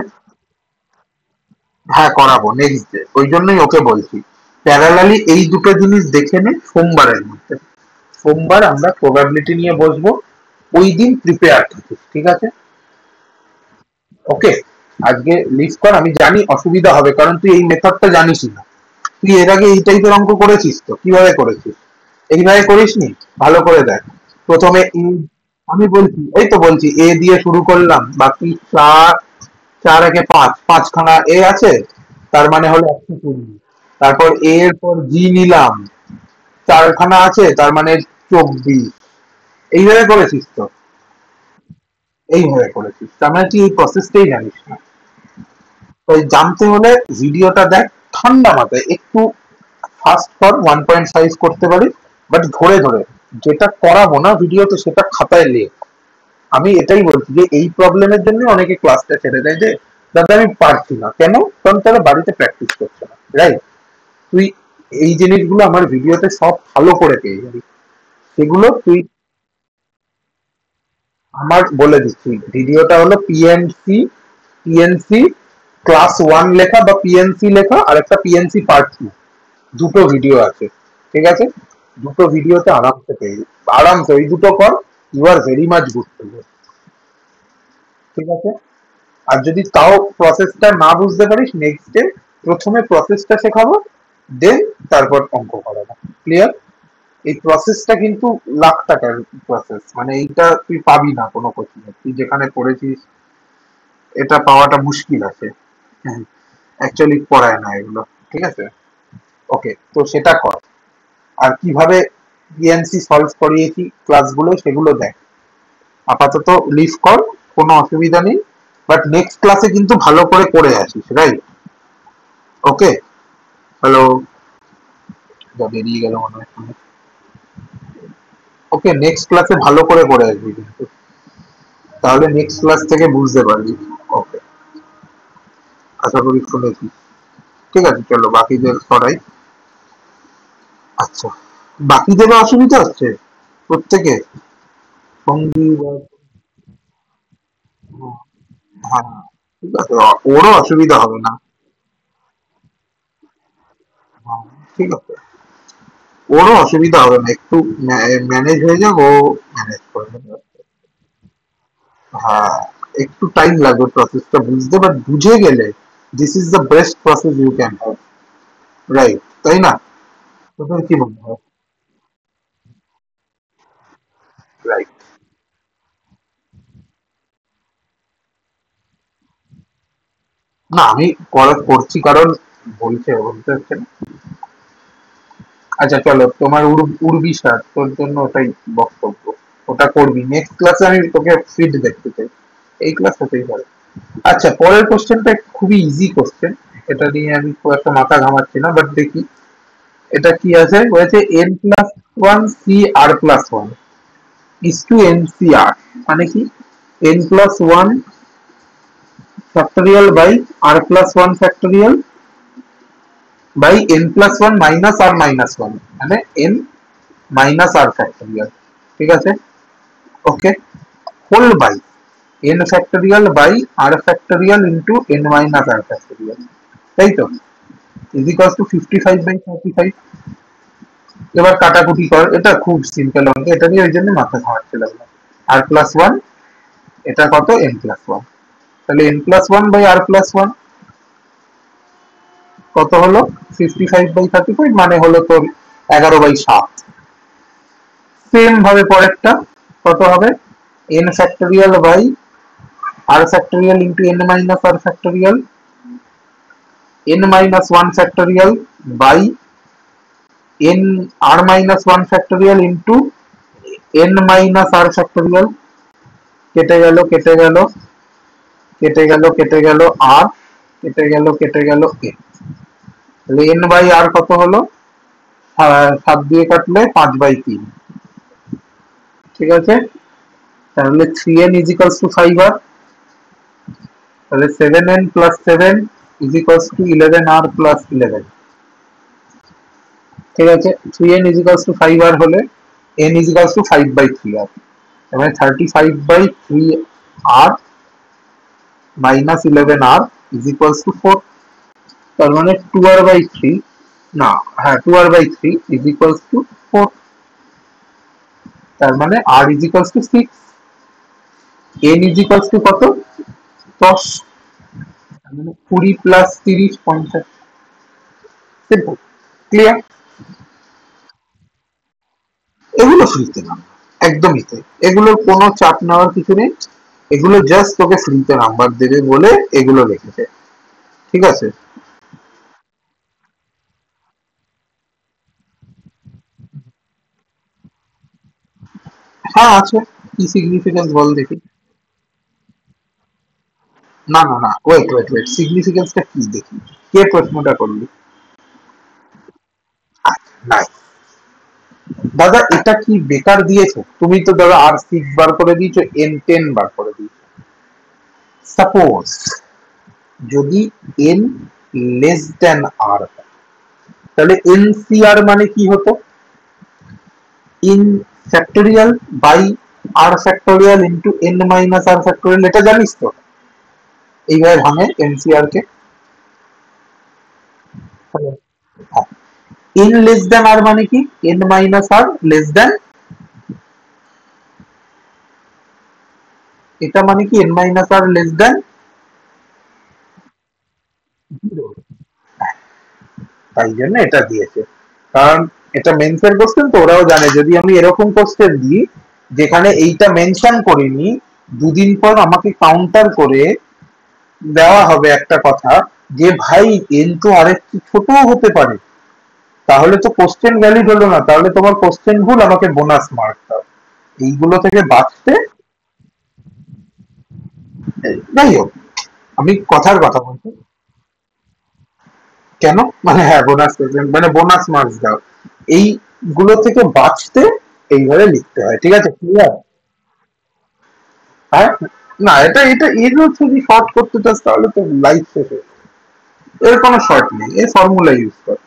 হ্যাঁ করাবো নেক্সট ডে, ওই জন্যই ওকে বলছি প্যারালালি এই দুটো জিনিস দেখে নে সোমবারের মধ্যে। সোমবার আমরা প্রবাবিলিটি নিয়ে বসবো, ওই দিন প্রিপেয়ার থাকিস, ঠিক আছে? ওকে, আজকে লিস্ট কর। আমি জানি অসুবিধা হবে, কারণ তুই এই মেথডটা জানিস না। তুই এর আগে এই টাইপের অঙ্ক করেছিস তো? কিভাবে করেছিস? এইভাবে করিসনি? ভালো করে দেখ। প্রথমে আমি বলছি, এই তো বলছি, এ দিয়ে শুরু করলাম, বাকি চার, চার একে পাঁচ, পাঁচখানা এ আছে, তার মানে হলো 120। তারপর এ এর পর জি নিলাম, চারখানা আছে, তার মানে 24। এইভাবে করেছিস তো? এইভাবে করেছিস, তার মানে তুই এই প্রসেসটাই জানিস না। তাই জানতে হলে ভিডিওটা দেখ, ঠান্ডা মাথায় একটু ফাস্ট কর, 1.5 করতে পারিস, বাট ধরে ধরে। যেটা করাবো না ভিডিওতে সেটা খাতায় লেখ। আমি এটাই বলছি যে এই প্রবলেমের জন্য অনেকে ক্লাসটা ছেড়ে দেয়, যে দাদা আমি পারছি না। কেন? কারণ তারা বাড়িতে প্র্যাকটিস করছে না, রাইট? তুই এই জিনিসগুলো আমার ভিডিওতে সব ভালো করে পেয়ে যাবি, সেগুলো তুই আমার বলে দিচ্ছি। ভিডিওটা হলো পিএনসি, পিএনসি ক্লাস 1 লেখা বা পিএনসি লেখা, আর একটা পিএনসি পার্ট 2, দুটো ভিডিও আছে। ঠিক আছে, দুটো ভিডিওতে আরামসে পেয়ে যাবি, আরামসে ওই দুটো কর। You are very much good to go. ঠিক আছে, আর যদি তাও প্রসেসটা না বুঝতে পারিস, নেক্সট ডে প্রথমে প্রসেসটা শেখাবো, দেন তারপর অঙ্ক করাবো। ক্লিয়ার? এই প্রসেসটা কিন্তু লাখ টাকার প্রসেস, মানে এইটা তুই পাবি না কোনো কোচিং এ, তুই যেখানে পড়েছিস এটা পাওয়াটা মুশকিল আছে। অ্যাকচুয়ালি পড়ায় না এগুলো। ঠিক আছে, ওকে, তো সেটা কর। আর কিভাবে পিএনসি সলভ করিয়েছি ক্লাসগুলো সেগুলো দেখ। আপাতত লিভ কর, কোনো অসুবিধা নেই, বাট নেক্সট ক্লাসে কিন্তু ভালো করে পড়ে আসিস, রাইট? ওকে, হ্যালো, যা বেরিয়ে গেল মনে হয়। ওকে, নেক্সট ক্লাসে ভালো করে পড়ে আসবি কিন্তু, তাহলে নেক্সট ক্লাস থেকে বুঝতে পারবি। ওকে, আশা করি শুনেছি। ঠিক আছে, চলো বাকিদের সরাই। আচ্ছা, বাকিদেরও অসুবিধা হচ্ছে প্রত্যেকে? সঙ্গী হ্যাঁ, ঠিক আছে, ওরও অসুবিধা হবে না। হ্যাঁ, ঠিক আছে, ওরও অসুবিধা হবে না, একটু ম্যানেজ হয়ে যাক, ও ম্যানেজ করে নেবে। হ্যাঁ, একটু টাইম লাগবে প্রসেসটা বুঝতে, বাট বুঝে গেলে this is the best process you can have, right? তাই না? তোদের কি মনে হয়? রাইট, না আমি করছি কারণ বলতে হচ্ছে না। আচ্ছা চলো, তোমার উর্বিশা, তোর জন্য ওটাই বক্তব্য, ওটা করবি নেক্সট ক্লাসে, আমি তোকে ফিড দেখতে চাই, এই ক্লাস হতেই পারে। আচ্ছা, পরের কোশ্চেনটা খুবই ইজি কোশ্চেন, এটা নিয়ে আমি খুব একটা মাথা ঘামাচ্ছি না, বাট দেখি এটা কি আছে। বলেছে n+1 CR+1 is to NCR, মানে কি n+1 factorial by R+1 factorial by n+1 - R-1, মানে n-R factorial, ঠিক আছে, okay, whole by n factorial by R factorial into n-R factorial, তাই তো, is equals to 55/35। এবার কাটাকুটি কর, এটা খুব সিম্পল অঙ্ক, এটা নিয়ে ওই জন্য মাথা ঘামাচ্ছিলাম না। R+1, এটা কত, n+1, তাহলে n+1/R+1 কত হলো, 55/35, মানে হলো তোর 11/7। সেম ভাবে পরেরটা কত হবে, n factorial by r factorial into n minus r factorial, n-1 factorial by n r-1 factorial into n minus r factorial, কেটে গেল কেটে গেল কেটে গেল কেটে গেল r, কেটে গেল কেটে গেল a, তাহলে n বাই r কত হলো, 7 দিয়ে কাটলে 5/3, ঠিক আছে, তাহলে 3n is equals to 5r, তাহলে 7n plus 7 is equals to 11r plus 11, ঠিক আছে, 3n is equals to 5r হলে n is equals to 5/3r, মানে 35/3r minus 11r is equals to 4, তার মানে 2r/3, না হ্যাঁ 2r/3 is equals to 4, তার মানে r is equals to 6, n is equals to কত, 10, মানে 20 প্লাস 30 50, সিম্পল, ক্লিয়ার। এগুলো ফ্রিতে না, একদমই তাই, এগুলোর কোনো চাপ নেওয়ার কিছু নেই, এগুলো জাস্ট তোকে ফ্রিতে নাম্বার দেবে বলে এগুলো রেখেছে, ঠিক আছে। হ্যাঁ আছে, কি সিগনিফিকেন্স বল দেখি। না না না, ওয়েট ওয়েট ওয়েট, সিগনিফিকেন্সটা কি দেখি, কে প্রশ্নটা করলি। নাই দাদা, এটা কি বেকার দিয়েছো, তুমি তো দাদা R6 বার করে দিয়েছো, n10 বার করে দিয়েছো। সাপোজ যদি n লেস দেন r, তাহলে NCR মানে কি হতো, N factorial by r factorial into n minus r factorial, এটা জানিস তো, এইভাবে ভাঙে NCR কে। n লেস দেন r মানে কি, n minus r less than, এটা মানে কি n minus r less than 0, তাই জন্য এটা দিয়েছে, কারণ এটা মেন্সের কোশ্চেন তো, ওরাও জানে যদি আমি এরকম কোশ্চেন দিই যেখানে এইটা মেনশন করিনি, দুদিন পর আমাকে কাউন্টার করে দেওয়া হবে একটা কথা যে ভাই এন তো আরেকটু ছোটও হতে পারে, তাহলে তো কোশ্চেন ভ্যালিড হলো না, তাহলে তোমার কোশ্চেন ভুল, আমাকে বোনাস মার্ক দাও, এইগুলো থেকে বাঁচতে। যাই হোক, আমি কথার কথা বলছি, কেন, মানে হ্যাঁ বোনাস, মানে বোনাস মার্কস দাও, এইগুলো থেকে বাঁচতে এইভাবে লিখতে হয়, ঠিক আছে, ক্লিয়ার। হ্যাঁ, না এটা এটা এর যদি শর্ট করতে চাস তাহলে তো লাইফ শেষ হয়ে যাবে। এর কোনো শর্ট নেই, এই ফর্মুলা ইউজ কর,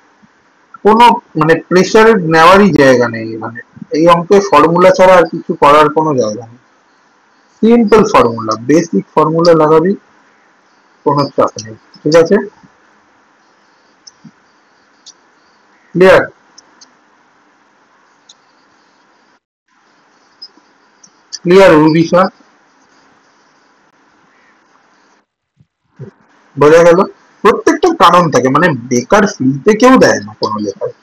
কোনো মানে প্রেশার নেওয়ারই জায়গা নেই, মানে এই অঙ্কে ফর্মুলা ছাড়া আর কিছু করার কোনো জায়গা নেই, সিম্পল ফর্মুলা, বেসিক ফর্মুলা লাগাবি, কোনো চাপ নেই, ঠিক আছে, ক্লিয়ার। ক্লিয়ার বিষয়, বোঝা গেল। প্রত্যেকটা কারণ থাকে, মানে বেকার ফ্রিতে কেউ দেয় না কোনো লেখায়,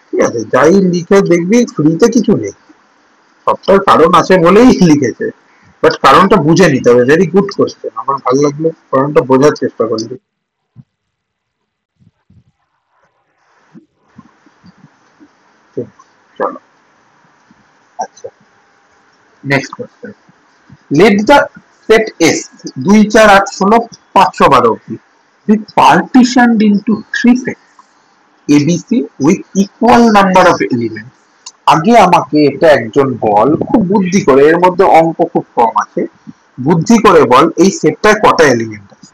ঠিক আছে, যাই লিখে দেখবি ফ্রিতে কিছু নেই, সবটার কারণ আছে বলেই লিখেছে, বাট কারণটা বুঝে নিতে হবে, ভেরি গুড কোশ্চেন, আমার ভালো লাগলো, কারণটা বোঝার চেষ্টা করলি। চলো আচ্ছা next question let the set S 2 4 8 16 512 অবধি be partitioned into 3 set ABC with equal number of elements আগে আমাকে এটা একজন বল খুব বুদ্ধি করে এর মধ্যে অঙ্ক খুব কম আছে বুদ্ধি করে বল এই সেটটায় কটা এলিমেন্ট আছে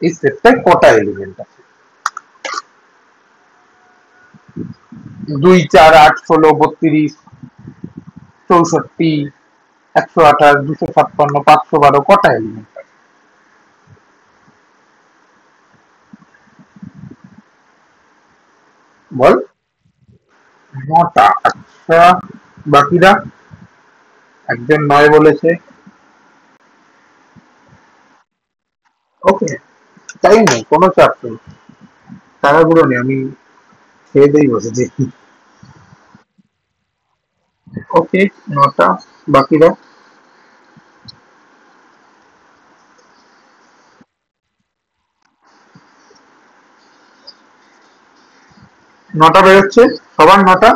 এই সেটটায় কটা এলিমেন্ট আছে 2 4 8 16 32 64 128 256 512 কটা এলিমেন্ট আছে বল নটা আচ্ছা বাকিরা একজন নয় বলেছে ওকে তাই নেই কোনো চাপ নেই তাড়াহুড়ো নেই আমি খেয়ে দেই বসে দেখি ওকে নটা বাকিরা নটা বেরোচ্ছে সবার নটা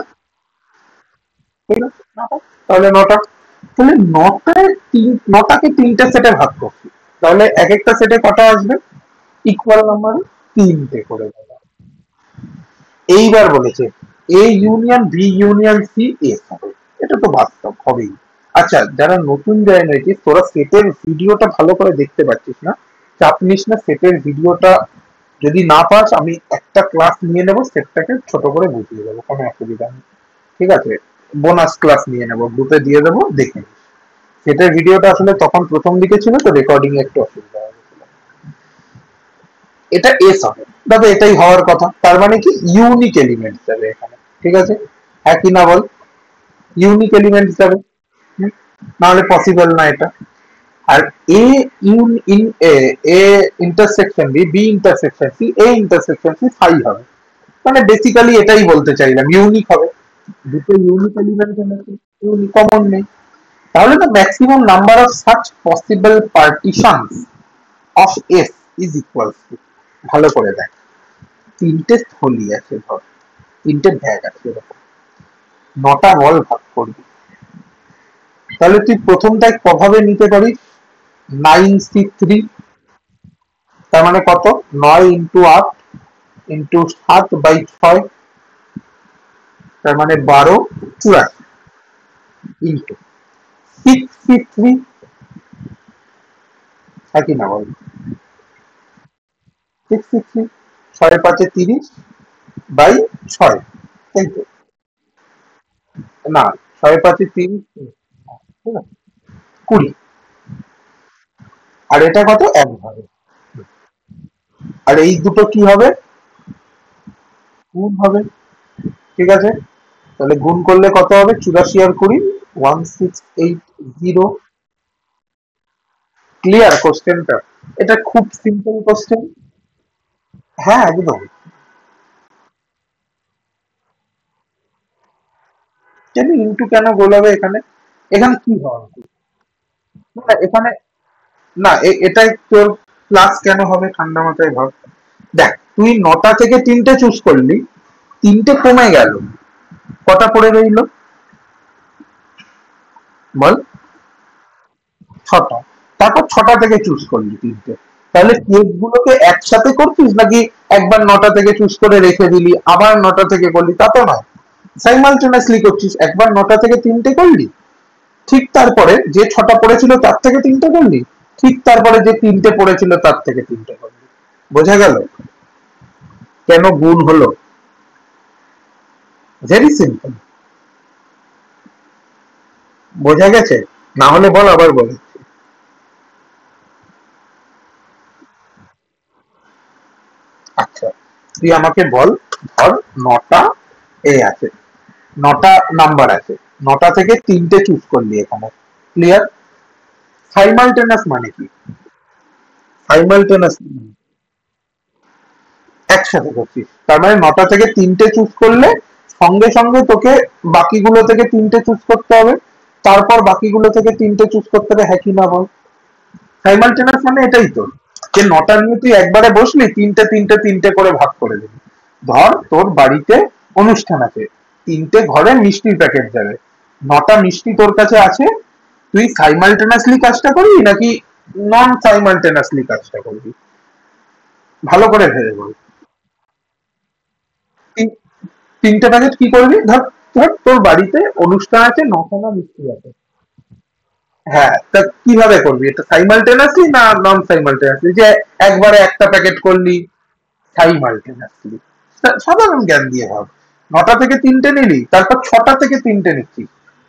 ঠিক আছে নটা তাহলে নটা তাহলে নটাকে তিনটে সেটে ভাগ করছি তাহলে এক একটা সেটে কটা আসবে ইকুয়াল নাম্বারে তিনটে করে দেবো এইবার বলেছে A union B union C এস হবে এটা তো বাস্তব হবেই আচ্ছা যারা নতুন জয়েন হয়েছে তোরা সেটের ভিডিওটা ভালো করে দেখতে পাচ্ছিস না চাপ নিস না সেটের ভিডিওটা যদি না পাস আমি একটা ক্লাস নিয়ে নেবো সেটটাকে ছোট করে বুঝিয়ে দেবো কোনো অসুবিধা নেই ঠিক আছে বোনাস ক্লাস নিয়ে নেবো গ্রুপে দিয়ে দেবো দেখে নিস সেটের ভিডিওটা আসলে তখন প্রথম দিকে ছিল তো রেকর্ডিং এ একটু অসুবিধা হয়েছিল এটা এস হবে তবে এটাই হওয়ার কথা তার মানে কি ইউনিক এলিমেন্ট যাবে এখানে ঠিক আছে হ্যাঁ কি না বল ইউনিক এলিমেন্ট যাবে নাহলে পসিবল না এটা আর A union A intersection B B intersection C A intersection C phi হবে মানে বেসিক্যালি এটাই বলতে চাইলাম ইউনিক হবে দুটো ইউনিক এলিমেন্ট ইউনিক কমন নেই তাহলে তো maximum number of such possible partitions of S is equal to ভালো করে দেখ তিনটে থলি আছে ধর তিনটে ব্যাগ আছে এরকম নটা বল ভাগ করবি তাহলে তুই প্রথমটায় কভাবে নিতে পারিস 9 C 3 তার মানে কত 9 × 8 ইন্টু 7/6 তার মানে 12 84 ইন্টু 6 C 3 একই না বল 6 C 3 6 × 5 = 30/6 তাই তো না 6 × 5 = 30 ঠিক আছে 20 আর এটা কত এক ভাবে আর এই দুটো কি হবে গুণ হবে ঠিক আছে তাহলে গুণ করলে কত হবে 84 আর 20 1680 ক্লিয়ার কোশ্চেনটা এটা খুব সিম্পল কোশ্চেন হ্যাঁ একদম কেন ইন্টু কেন গোলাবে এখানে এখানে কি হবে না এখানে না এটাই তোর প্লাস কেন হবে ঠান্ডা মাথায় ভাব দেখ তুই নটা থেকে তিনটে চুজ করলি তিনটে কমে গেল কটা পড়ে রইল বল ছটা তারপর ছটা থেকে চুজ করলি তিনটে তাহলে কেস গুলোকে একসাথে করছিস নাকি একবার নটা থেকে চুজ করে রেখে দিলি আবার নটা থেকে করলি তা তো নয় সাইমালটেনিয়াসলি করছিস একবার নটা থেকে তিনটে করলি ঠিক তারপরে যে ছটা পড়েছিল তার থেকে তিনটে করলি ঠিক তারপরে যে তিনটে পড়েছিল তার থেকে তিনটে করলি বোঝা গেল কেন গুণ হলো ভেরি সিম্পল বোঝা গেছে না হলে বল আবার বল আচ্ছা তুই আমাকে বল ধর নটা এ আছে নটা নাম্বার আছে নটা থেকে তিনটে চুজ করলি এখানে ক্লিয়ার সাইমালটেনাস মানে কি সাইমালটেনাস একসাথে করছিস তার মানে নটা থেকে তিনটে চুজ করলে সঙ্গে সঙ্গে তোকে বাকিগুলো থেকে তিনটে চুজ করতে হবে তারপর বাকিগুলো থেকে তিনটে চুজ করতে হবে হ্যাঁ কি না বল সাইমালটেনাস মানে এটাই তো যে নটা নিয়ে তুই একবারে বসলি তিনটে তিনটে তিনটে করে ভাগ করে দিবি ধর তোর বাড়িতে অনুষ্ঠান আছে, 3টে ঘরে মিষ্টির প্যাকেট যাবে, 9টা মিষ্টি তোর কাছে আছে, তুই সাইমালটেনাসলি কাজটা করবি নাকি নন সাইমালটেনাসলি কাজটা করবি? ভালো করে ভেবে বল। 3টে প্যাকেট কি করবি? ধর, ধর তোর বাড়িতে অনুষ্ঠান আছে, 9খানা মিষ্টি আছে। হ্যাঁ, তা কিভাবে করবি এটা? সাইমালটেনাসলি না নন সাইমালটেনাসলি? যে একবারে একটা প্যাকেট করলি সাইমালটেনাসলি? সাধারণ জ্ঞান দিয়ে ভাব। 9টা থেকে 3টে নিলি, তারপর 6টা থেকে 3টে নিচ্ছি।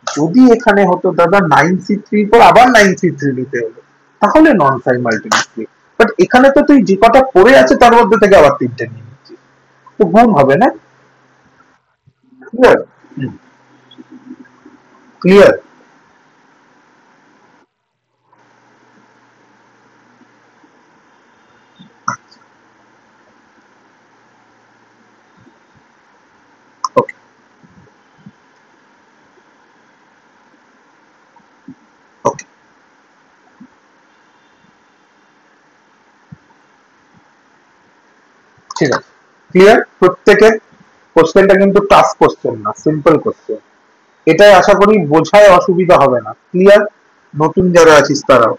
যদি এখানে হতো দাদা 9C3 পর আবার 9C3 নিতে হলো, তাহলে নন সাইমালটেনাসলি। বাট এখানে তো তুই যে কটা পড়ে আছে তার মধ্যে থেকে আবার 3টে নিয়ে নিচ্ছিস, তো গুণ হবে না? ক্লিয়ার? ক্লিয়ার? ওকে, ওকে, ঠিক আছে। ক্লিয়ার প্রত্যেকের? কোশ্চেনটা কিন্তু টাফ কোশ্চেন না, সিম্পল কোশ্চেন। এটাই আশা করি বোঝায় অসুবিধা হবে না। ক্লিয়ার? নতুন যারা আছিস তারাও।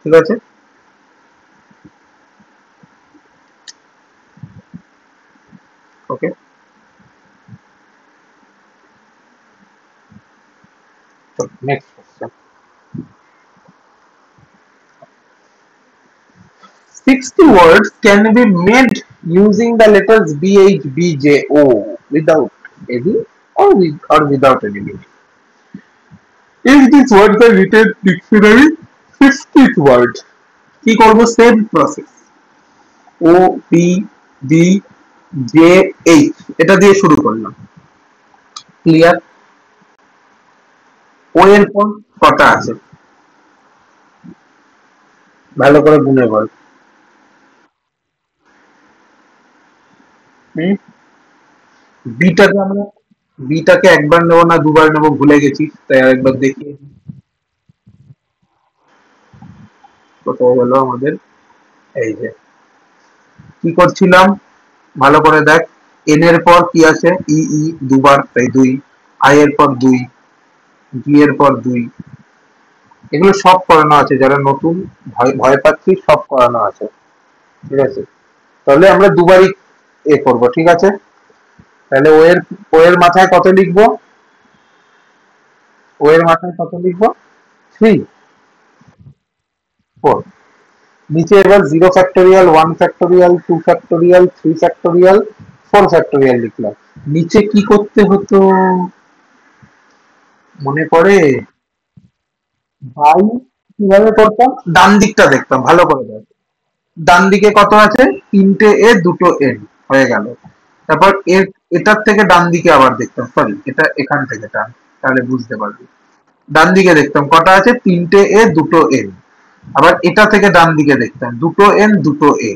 ঠিক আছে? ওকে, next question. 60 words can be made using the letters B, H, B, J, O without any or without any meaning. If these words are written dictionary, 50th word কি করবো? Same process. O, P, B, J, H এটা দিয়ে শুরু করলাম। Clear? ও এর পর কটা আছে ভালো করে গুনে বল। হুম? বিটাকে আমরা, বিটাকে একবার নেবো না দুবার নেবো ভুলে গেছি, তাই আরেকবার দেখি। কোথায় গেল আমাদের? এই যে, কি করছিলাম ভালো করে দেখ। এন এর পর কি আছে? ই, ই দুবার, তাই 2। আই এর পর 2, জি এর পর 2। এগুলো সব করানো আছে, যারা নতুন ভয় ভয় পাচ্ছিস সব করানো আছে। ঠিক আছে? তাহলে আমরা দুবারই এ করব, ঠিক আছে? তাহলে ও এর মাথায় কত লিখবো? ও এর মাথায় কত লিখবো? 3, 4। নিচে এবার 0 factorial, 1 factorial, 2 factorial, 3 factorial, 4 factorial লিখলাম। নিচে কি করতে হতো মনে পড়ে? ভাই, কিভাবে করতাম? ডান দিকটা দেখতাম ভালো করে দেখ। ডান দিকে কত আছে? 3টে এ 2টো এন, হয়ে গেল। তারপর এর, এটার থেকে ডান দিকে আবার দেখতাম, সরি এটা এখান থেকে টান, তাহলে বুঝতে পারবি। ডান দিকে দেখতাম কটা আছে? 3টে এ 2টো এন। আবার এটা থেকে ডান দিকে দেখতাম 2টো এন 2টো এ।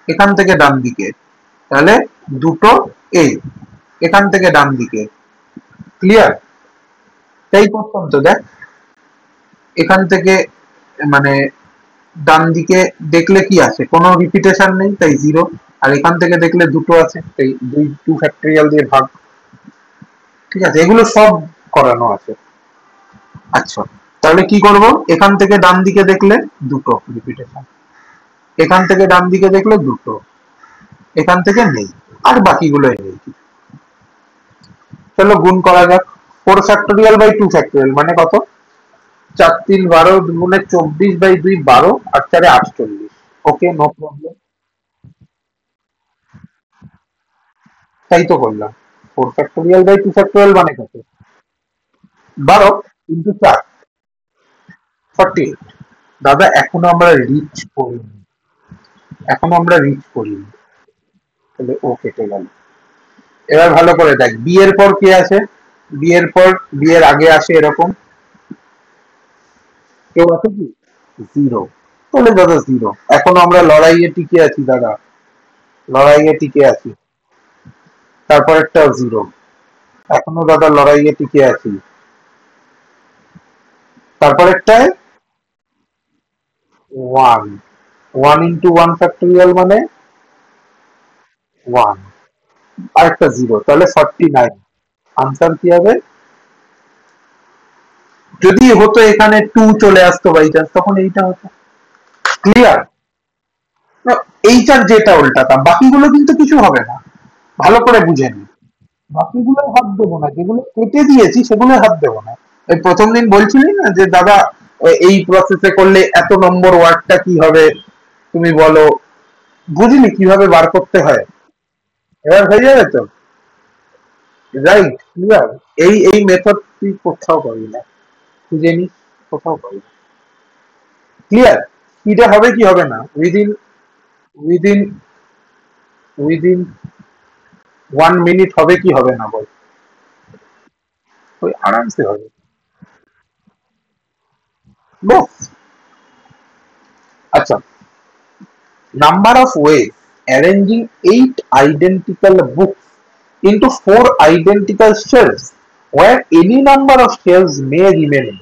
এখান থেকে ডান দিকে, তাহলে 2টো এ। এখান থেকে ডান দিকে। ক্লিয়ার? তাই করতাম তো দেখ। এখান থেকে মানে ডান দিকে দেখলে কি আছে? কোনো রিপিটেশন নেই, তাই 0। আর এখান থেকে দেখলে 2টো আছে, তাই 2 ফ্যাক্টোরিয়াল দিয়ে ভাগ। ঠিক আছে? এগুলো সব করানো আছে। আচ্ছা, তাহলে কি করব? এখান থেকে ডান দিকে দেখলে 2টো রিপিটেশন, এখান থেকে ডান দিকে দেখলে 2টো, এখান থেকে নেই, আর বাকিগুলো নেই। চলো গুণ করা যাক। 4 ফ্যাক্টোরিয়াল বাই 2 ফ্যাক্টোরিয়াল মানে কত? 4 3 12, 2 গুণে 24 বাই 2 12, আর 4 48। Okay, no problem. তাই তো করলাম। 4 ফ্যাক্টোরিয়াল বাই 2 ফ্যাক্টোরিয়াল মানে কত? 12 × 4, 48। দাদা এখনো আমরা রিচ করিনি, এখনো আমরা রিচ করিনি। তাহলে ও কেটে গেল। এবার ভালো করে দেখ, বি এর পর কে আছে? বি এর পর, বি এর আগে আসে এরকম কেউ আছে কি? 0। তাহলে দাদা 0। এখনো আমরা লড়াইয়ে টিকে আছি দাদা, লড়াইয়ে টিকে আছি। তারপর একটা 0। এখনো দাদা লড়াইয়ে টিকে আছি। তারপরেরটায় one, one into one factorial মানে ওয়ান, আরেকটা জিরো, তাহলে 49। আনসার কি হবে? যদি হতো এখানে টু চলে আসতো বাই চান্স, তখন এইটা হতো। ক্লিয়ার? এইটার যেটা উল্টাতাম, বাকিগুলো কিন্তু কিছু হবে না, ভালো করে বুঝে নি। বাকিগুলো হাত দেবো না, যেগুলো কেটে দিয়েছি সেগুলো হাত দেবো না। এই প্রথম দিন বলছিলি না যে দাদা এই প্রসেসে করলে এত নম্বর ওয়ার্ডটা কি হবে, তুমি বলো, বুঝলি কিভাবে বার করতে হয়? এবার হয়ে যাবে তো? Right, clear? এই মেথড তুই কোথাও পাবি না, খুঁজে নিস, কোথাও পাবি না। ক্লিয়ার? এটা হবে কি হবে না, উইদিন উইদিন উইদিন 1 মিনিট হবে কি হবে না বল? ওই আরামসে হবে। বস, আচ্ছা, number of ways arranging 8 identical books into 4 identical shelves where any number of shelves may remain।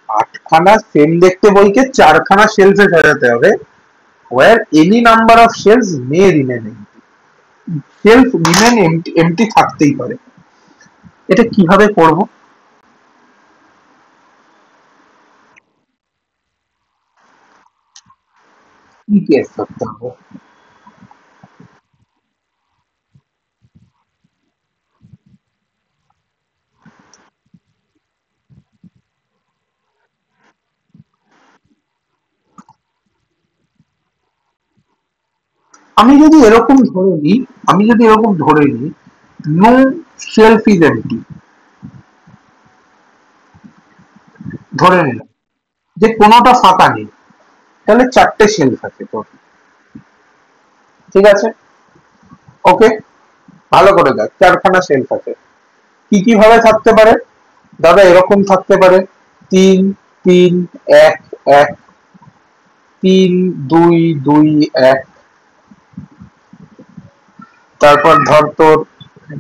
8খানা সেম দেখতে বইকে 4খানা শেলফে সাজাতে হবে, where any number of shelves may remain empty। Shelf remain empty থাকতেই পারে। এটা কিভাবে করব? কি কেস করতে হবে? আমি যদি এরকম ধরে নিই, আমি যদি এরকম ধরে নিই, নো শেলফ ইজ এমটি, ধরে নিলাম যে কোনোটা ফাঁকা নেই, তাহলে 4টে শেলফ আছে তোর। ঠিক আছে? ওকে, ভালো করে দেখ, 4খানা শেলফ আছে। কি কি ভাবে থাকতে পারে? দাদা এরকম থাকতে পারে, 3 3 1 1, 3 2 2 1, তারপর ধর তোর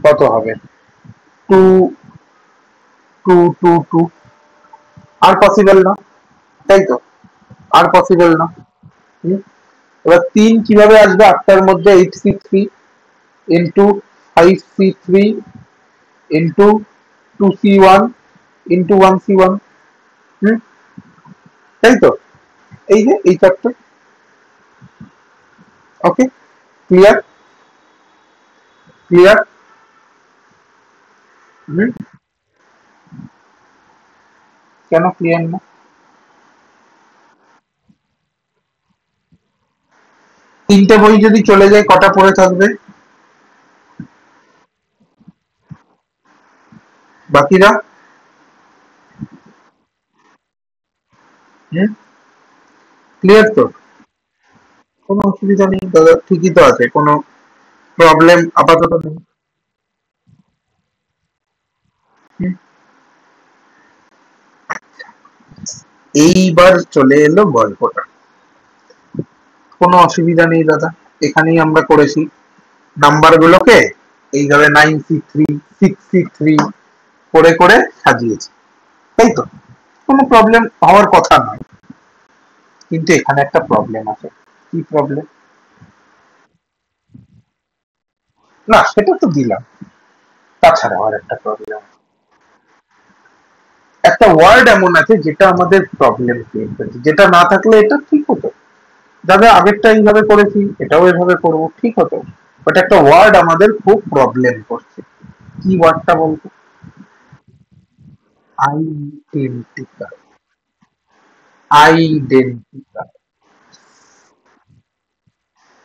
কত হবে, 2 2 2 2, আর পসিবল না, তাই তো? আর পসিবল না। হুম? এবার 3 কিভাবে আসবে 8টার মধ্যে? 8 C 3 into 5 C 3 into 2 C 1 into 1 C 1। হুম, তাই তো? এই যে এই চারটে। ওকে, ক্লিয়ার? ক্লিয়ার? হুম, কেন ক্লিয়ার না? 3টে বই যদি চলে যায় কটা পড়ে থাকবে বাকিরা? হুম, ক্লিয়ার তো? কোনো অসুবিধা নেই দাদা, ঠিকই তো আছে, কোনো প্রবলেম আপাতত নেই। হুম, এইবার চলে এলো গল্পটা। কোনো অসুবিধা নেই দাদা, এখানেই আমরা করেছি, নাম্বার গুলোকে এইভাবে 9 C 3 6 C 3 করে করে সাজিয়েছি, তাই তো? কোনো প্রবলেম হওয়ার কথা নয়, কিন্তু এখানে একটা প্রবলেম আছে। কি প্রবলেম? না সেটা তো দিলাম, তাছাড়া আর একটা প্রবলেম, একটা ওয়ার্ড এমন আছে যেটা আমাদের প্রবলেম ক্রিয়েট করেছে, যেটা না থাকলে এটা ঠিক হতো, দাদা আগেরটা এইভাবে করেছি এটাও এভাবে করবো, ঠিক হতো। বাট একটা ওয়ার্ড আমাদের খুব প্রবলেম করছে। কি ওয়ার্ডটা বলতো? আইডেন্টিক্যাল। আইডেন্টিক্যাল।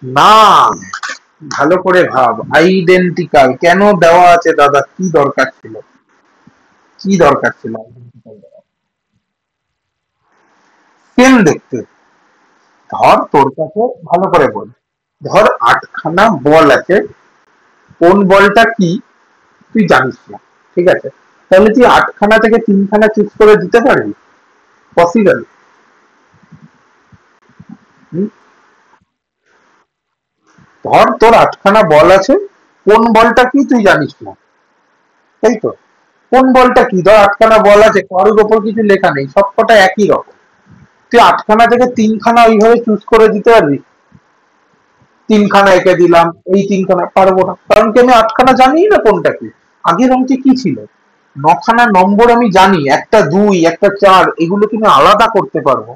না, ভালো করে ভাব, আইডেন্টিক্যাল কেন দেওয়া আছে দাদা, কি দরকার ছিল? কি দরকার ছিল আইডেন্টিক্যাল দেওয়া? সেম দেখতে। ধর তোর কাছে, ভালো করে বল, ধর 8খানা বল আছে, কোন বলটা কি তুই জানিস না, ঠিক আছে? তাহলে তুই 8খানা থেকে 3খানা চুজ করে দিতে পারবি? পসিবল? ধর তোর 8খানা বল আছে, কোন বলটা কি তুই জানিস না, তাই তো? কোন বলটা কি, ধর আটখানা বল আছে, কারোর ওপর কিছু লেখা নেই, সবকটা একই রকম, তুই আটখানা থেকে তিনখানা ওইভাবে চুজ করে দিতে পারবি? তিনখানা এঁকে দিলাম, এই তিনখানা পারবো না, কারণ কি আমি আটখানা জানি না কোনটা কি। আগের অঙ্কে কি ছিল, নখানা নম্বর আমি জানি, একটা দুই একটা চার, এগুলো তুমি আলাদা করতে পারবো।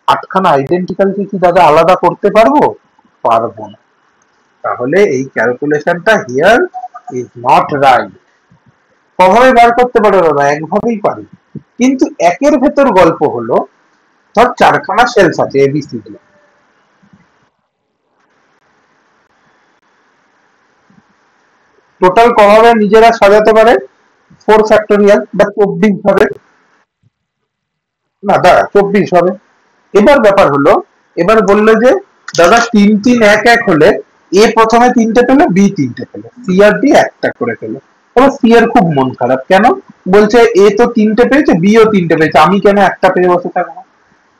আটখানা আইডেন্টিক্যাল কি দাদা আলাদা করতে পারবো? পারবো না। তাহলে এই ক্যালকুলেশনটা হিয়ার ইজ নট রাইট। কভাবে বার করতে পারো দাদা, একভাবেই পারি, কিন্তু একের ভেতর গল্প হলো, ধর চারখানা সেলস আছে এবিসিডি, টোটাল কভাবে নিজেরা সাজাতে পারে 4 ফ্যাক্টোরিয়াল বা 24 হবে। না দাদা 24 হবে। এবার ব্যাপার হলো, এবার বললো যে দাদা 3 3 1 1 হলে এ প্রথমে তিনটে পেলো, বি তিনটে পেলো, সি আর ডি একটা করে পেলো। এবার সি এর খুব মন খারাপ, কেন? বলছে এ তো তিনটে পেয়েছে, বি ও তিনটে পেয়েছে, আমি কেন একটা পেয়ে বসে থাকবো?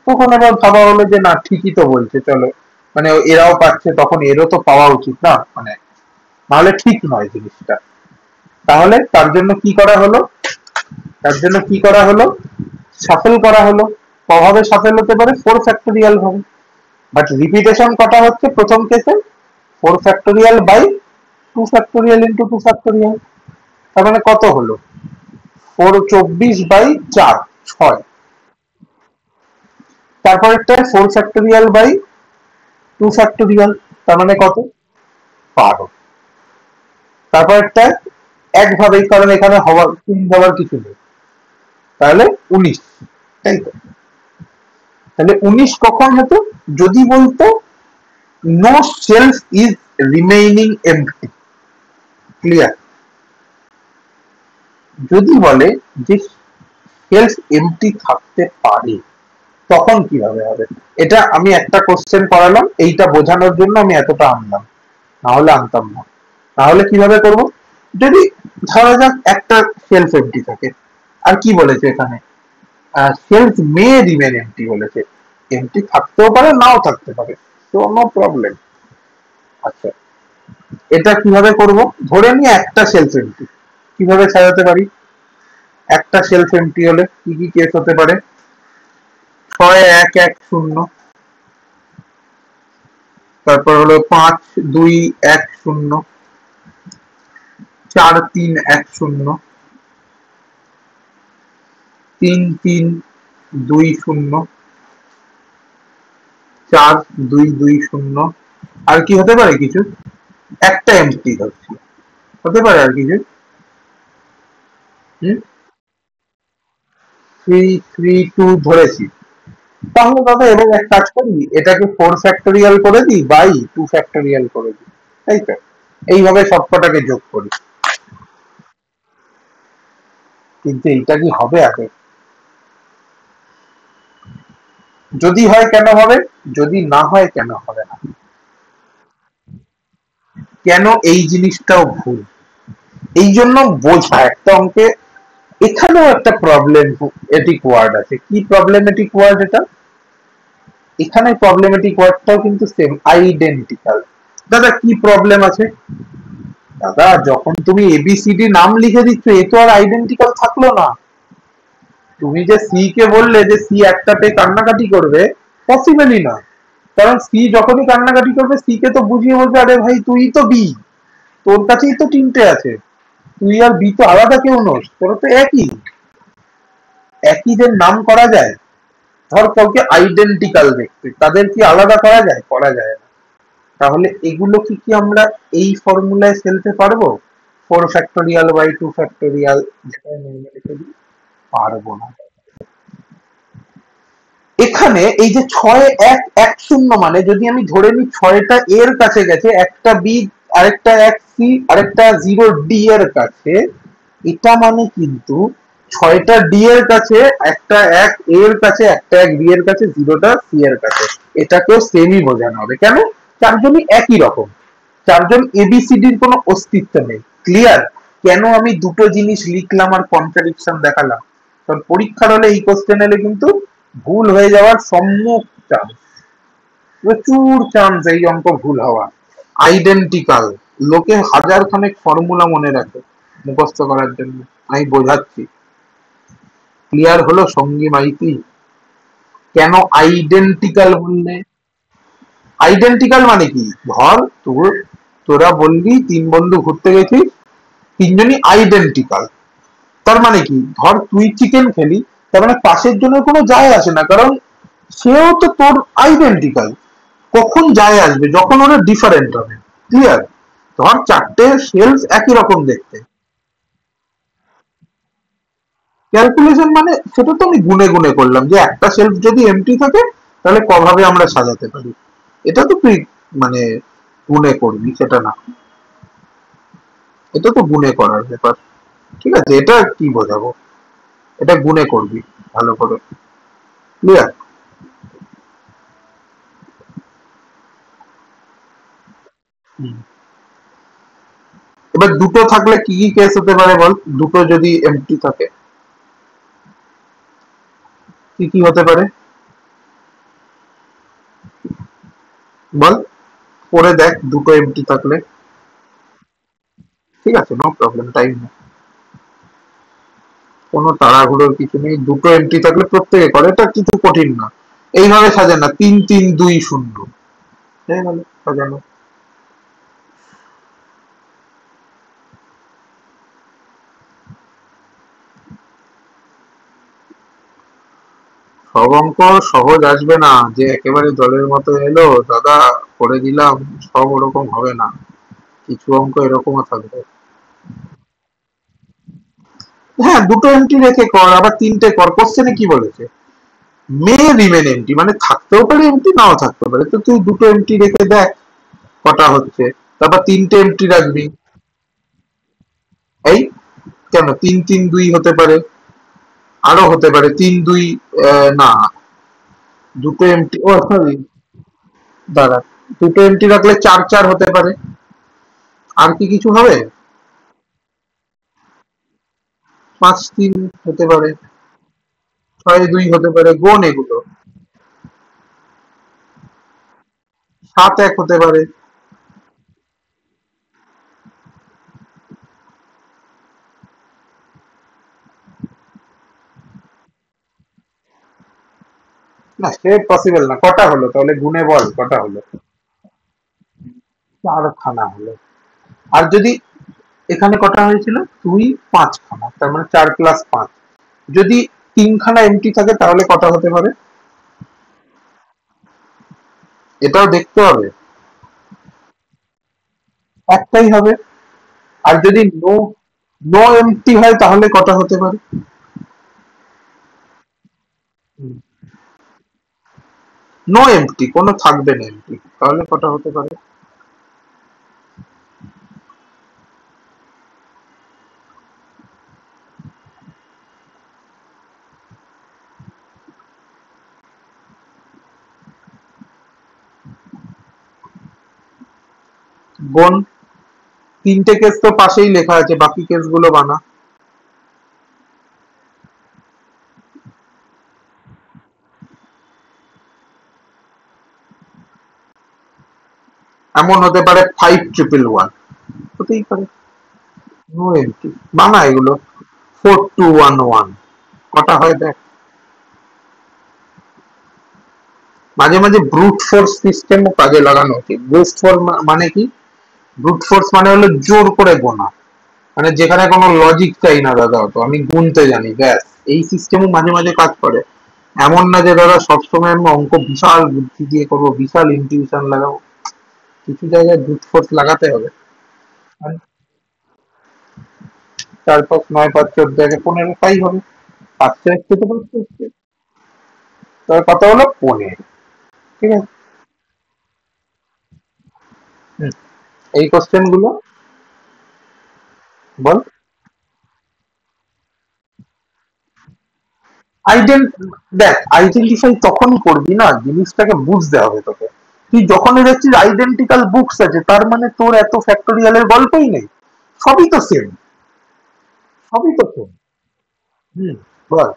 তখন এবার ভাবা হলো যে না ঠিকই তো বলছে, চলো, মানে এরাও পাচ্ছে, তখন এরও তো পাওয়া উচিত না, মানে নাহলে ঠিক নয় জিনিসটা। তাহলে তার জন্য কি করা হলো, তার জন্য কি করা হলো, শাফেল করা হলো। কভাবে শাফেল হতে পারে? 4 ফ্যাক্টোরিয়াল ভাবে। বাট রিপিটেশন কটা হচ্ছে প্রথম কেসে? 4 factorial by 2 factorial into 2 factorial. তার মানে কত হলো? 4 24 বাই 4, 6। তারপরেরটা 4 ফ্যাক্টোরিয়াল বাই 2 ফ্যাক্টোরিয়াল, তার মানে কত? 12। তারপরেরটা একভাবেই, কারণ এখানে হওয়ার তিন হওয়ার কিছু নেই, তাহলে 19, তাই তো? তাহলে 19 কখন হতো? যদি বলতো no shelf is remaining empty. Clear? যদি বলে যে সেলফ এমপ্টি থাকতে পারে, তখন কিভাবে হবে? এটা আমি একটা কোশ্চেন করালাম, এইটা বোঝানোর জন্য আমি এতটা আনলাম, না হলে আনতাম না। তাহলে কিভাবে করব? যদি ধরা যাক একটা সেলফ এমপ্টি থাকে, আর কি বলেছে এখানে, সেলফ মে রিমেন এমপ্টি বলেছে, এমপ্টি থাকতেও পারে নাও থাকতে পারে, তো নো প্রবলেম। আচ্ছা, এটা কিভাবে করব? ধরে নিয়ে একটা সেলফ এমপ্টি, কিভাবে সাজাতে পারি? একটা সেলফ এমপ্টি হলে কি কি কেস হতে পারে? 6 1 1 0, তারপর হলো 5 2 1 0, 4 3 1 0, 3 3 2 0, 4 2 2 0। আর কি হতে পারে কিছু? একটা এমপ্টি হচ্ছে, হতে পারে আর কিছু? 3 3 2 ধরেছি। তাহলে দাদা এবার এক কাজ করি, এটাকে 4 ফ্যাক্টোরিয়াল করে দিই বাই 2 ফ্যাক্টোরিয়াল করে দিই, তাই তো? এইভাবে সবকটাকে যোগ করি। কিন্তু এইটা কি হবে আগে? যদি হয় কেন হবে, যদি না হয় কেন হবে না? কেন এই জিনিসটাও ভুল? এই জন্য বোঝা একটা অঙ্কে, এখানেও একটা প্রবলেমেটিক ওয়ার্ড আছে। কি প্রবলেমেটিক ওয়ার্ড এটা? এখানে প্রবলেমেটিক ওয়ার্ডটাও কিন্তু সেম, আইডেন্টিক্যাল। দাদা কি প্রবলেম আছে? দাদা যখন তুমি এবিসিডি নাম লিখে দিচ্ছ, এ তো আর আইডেন্টিক্যাল থাকলো না। তুমি যে সি কে বললে যে সি একটা পেয়ে কান্নাকাটি করবে, পসিবলই না। কারণ সি যখনই কান্নাকাটি করবে, সি কে তো বুঝিয়ে বলবে আরে ভাই তুই তো বি, তোর কাছেই তো তিনটে আছে, তুই আর বি তো আলাদা কেউ নোস, তোরা তো একই। একইদের নাম করা যায়? ধর কাউকে আইডেন্টিক্যাল দেখতে, তাদের কি আলাদা করা যায়? করা যায় না। তাহলে এগুলো কি কি আমরা এই ফর্মুলায় ফেলতে পারবো? 4 ফ্যাক্টোরিয়াল বাই 2 ফ্যাক্টোরিয়াল, যেটা নর্মালি ফেলি? পারবো না। এখানে এই যে 6 1 1 0, মানে যদি আমি ধরে নিই 6টা এর কাছে গেছে, একটা বি, আরেকটা 1 সি, আরেকটা 0 ডি এর কাছে, এটা মানে কিন্তু 6টা ডি এর কাছে, একটা 1 এর কাছে, একটা 1 বি এর কাছে, 0টা সি এর কাছে। এটাকেও সেমই বোঝানো হবে। কেন? চারজনই একই রকম, চারজন এবিসিডির কোনো অস্তিত্ব নেই। ক্লিয়ার? কেন আমি দুটো জিনিস লিখলাম আর কন্ট্রাডিকশন দেখালাম? কারণ পরীক্ষার হলে এই কোশ্চেন এলে কিন্তু ভুল হয়ে যাওয়ার সম্মুখ চান্স, প্রচুর চান্স এই অঙ্ক ভুল হওয়া। আইডেন্টিক্যাল, লোকে হাজার খানেক ফর্মুলা মনে রাখে মুখস্থ করার জন্য, আমি বোঝাচ্ছি। ক্লিয়ার হলো সঙ্গী মাইতি? কেন আইডেন্টিক্যাল বললে? আইডেন্টিক্যাল মানে কি, ধর তোরা বললি তিন বন্ধু ঘুরতে গেছিস, তিনজনই আইডেন্টিক্যাল। তার মানে কি, ধর তুই চিকেন খেলি, তার মানে পাশের জনের কোনো যায় আসে না, কারণ সেও তো তোর আইডেন্টিক্যাল। কখন যায় আসবে, যখন ওরা ডিফারেন্ট হবে। ক্লিয়ার? ধর চারটে শেলস একই রকম দেখতে, ক্যালকুলেশন মানে সেটা তো আমি গুনে গুনে করলাম যে একটা শেলফ যদি এমটি থাকে তাহলে কভাবে আমরা সাজাতে পারি। এটা তো তুই মানে গুনে করবি, সেটা না, এটা তো গুনে করার ব্যাপার। ঠিক আছে, এটা কি বোঝাবো, এটা গুনে করবি ভালো করে। ক্লিয়ার? এবার দুটো থাকলে কি কি কেস হতে পারে বল, দুটো যদি এমটি থাকে কি কি হতে পারে বল, পরে দেখ দুটো এমটি থাকলে। ঠিক আছে, নো প্রবলেম, টাইম নেই, কোনো তাড়াহুড়োর কিছু নেই। দুটো এমটি থাকলে প্রত্যেকে করে, এটা কিছু কঠিন না। এইভাবে সাজান না, 3 3 2 0, হয়ে গেল সাজানো। সব অঙ্ক সহজ আসবে না যে একেবারে জলের মতো এলো দাদা করে দিলাম, সব ওরকম হবে না, কিছু অঙ্ক এরকমও থাকবে। হ্যাঁ, দুটো এমটি রেখে কর, আবার তিনটে কর, কোশ্চেনে কি বলেছে মে রিমেন এমটি, মানে থাকতেও পারে এমটি, নাও থাকতে পারে, তো তুই দুটো এমটি রেখে দেখ কটা হচ্ছে, তারপর তিনটে এমটি রাখবি। এই কেন 3 3 2 হতে পারে, আরো হতে পারে 3 2, না, দুটো এমটি, ও সরি, দাঁড়া, দুটো এমটি রাখলে 4 4 হতে পারে। আর কি কিছু হবে? 5 3 হতে পারে, 6 2 হতে পারে, গোন এগুলো। 7 1 হতে পারে। না, সে পসিবল না, কটা হলো তাহলে গুনে বল কটা হলো। 4 খানা হলো। আর যদি এখানে কটা হয়েছিল, 2 5 খানা, তার মানে 4 + 5। যদি 3 খানা এমটি থাকে তাহলে কটা হতে পারে, এটাও দেখতে হবে। একটাই হবে। আর যদি নো নো এমটি হয় তাহলে কটা হতে পারে? নো এমটি, কোনো থাকবে না এমটি, তাহলে কটা হতে পারে? বোন, তিনটে কেস তো পাশেই লেখা আছে, বাকি কেস গুলো বানা। এমন হতে পারে 5 1 1 1, হতেই পারে। নো এমটি, বানা এগুলো। 4 2 1 1, কটা হয় দেখ। মাঝে মাঝে ব্রুট ফোর্স সিস্টেমও কাজে লাগানো উচিত। ব্রুট ফোর্স মানে কি, ব্রুট ফোর্স মানে হলো জোর করে গোনা, মানে যেখানে কোনো লজিক চাই না দাদা, তো আমি গুনতে জানি ব্যাস, এই সিস্টেমও মাঝে মাঝে কাজ করে। এমন না যে দাদা সবসময় আমি অঙ্ক বিশাল বুদ্ধি দিয়ে করবো, বিশাল ইনটিউশন লাগাবো, কিছু জায়গায় ব্রুট ফোর্স লাগাতে হবে। 4 5 9 5 14 তাই হবে, 5টা এসছে তো 5টা এসছে। তবে কত হলো, 15। ঠিক আছে। হুম, এই কোশ্চেন গুলো বল। আইডেন্ট দেখ, আইডেন্টিফাই তখনই করবি না, জিনিসটাকে বুঝতে হবে তোকে। তুই যখনই দেখছিস আইডেন্টিক্যাল বুকস আছে, তার মানে তোর এত ফ্যাক্টোরিয়ালের গল্পই নেই, সবই তো সেম, সবই তো সেম। হুম, বল।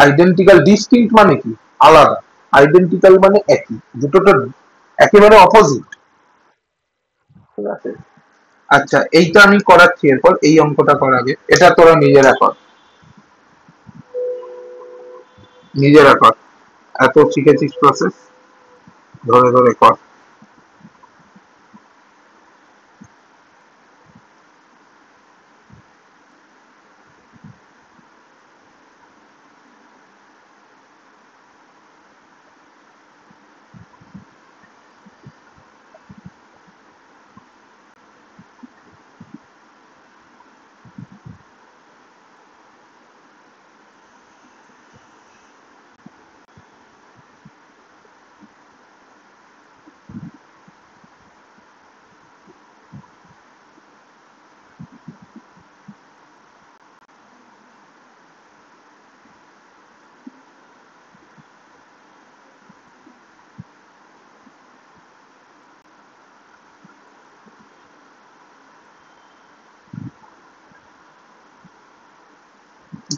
আইডেন্টিক্যাল ডিস্টিংক্ট মানে কি, আলাদা। আইডেন্টিক্যাল মানে একই, দুটো তো একেবারে অপোজিট। ঠিক আছে, আচ্ছা, এইটা আমি করাচ্ছি, এরপর এই অঙ্কটা কর আগে, এটা তোরা নিজেরা কর, নিজেরা কর, এত শিখেছিস প্রসেস, ধরে ধরে কর।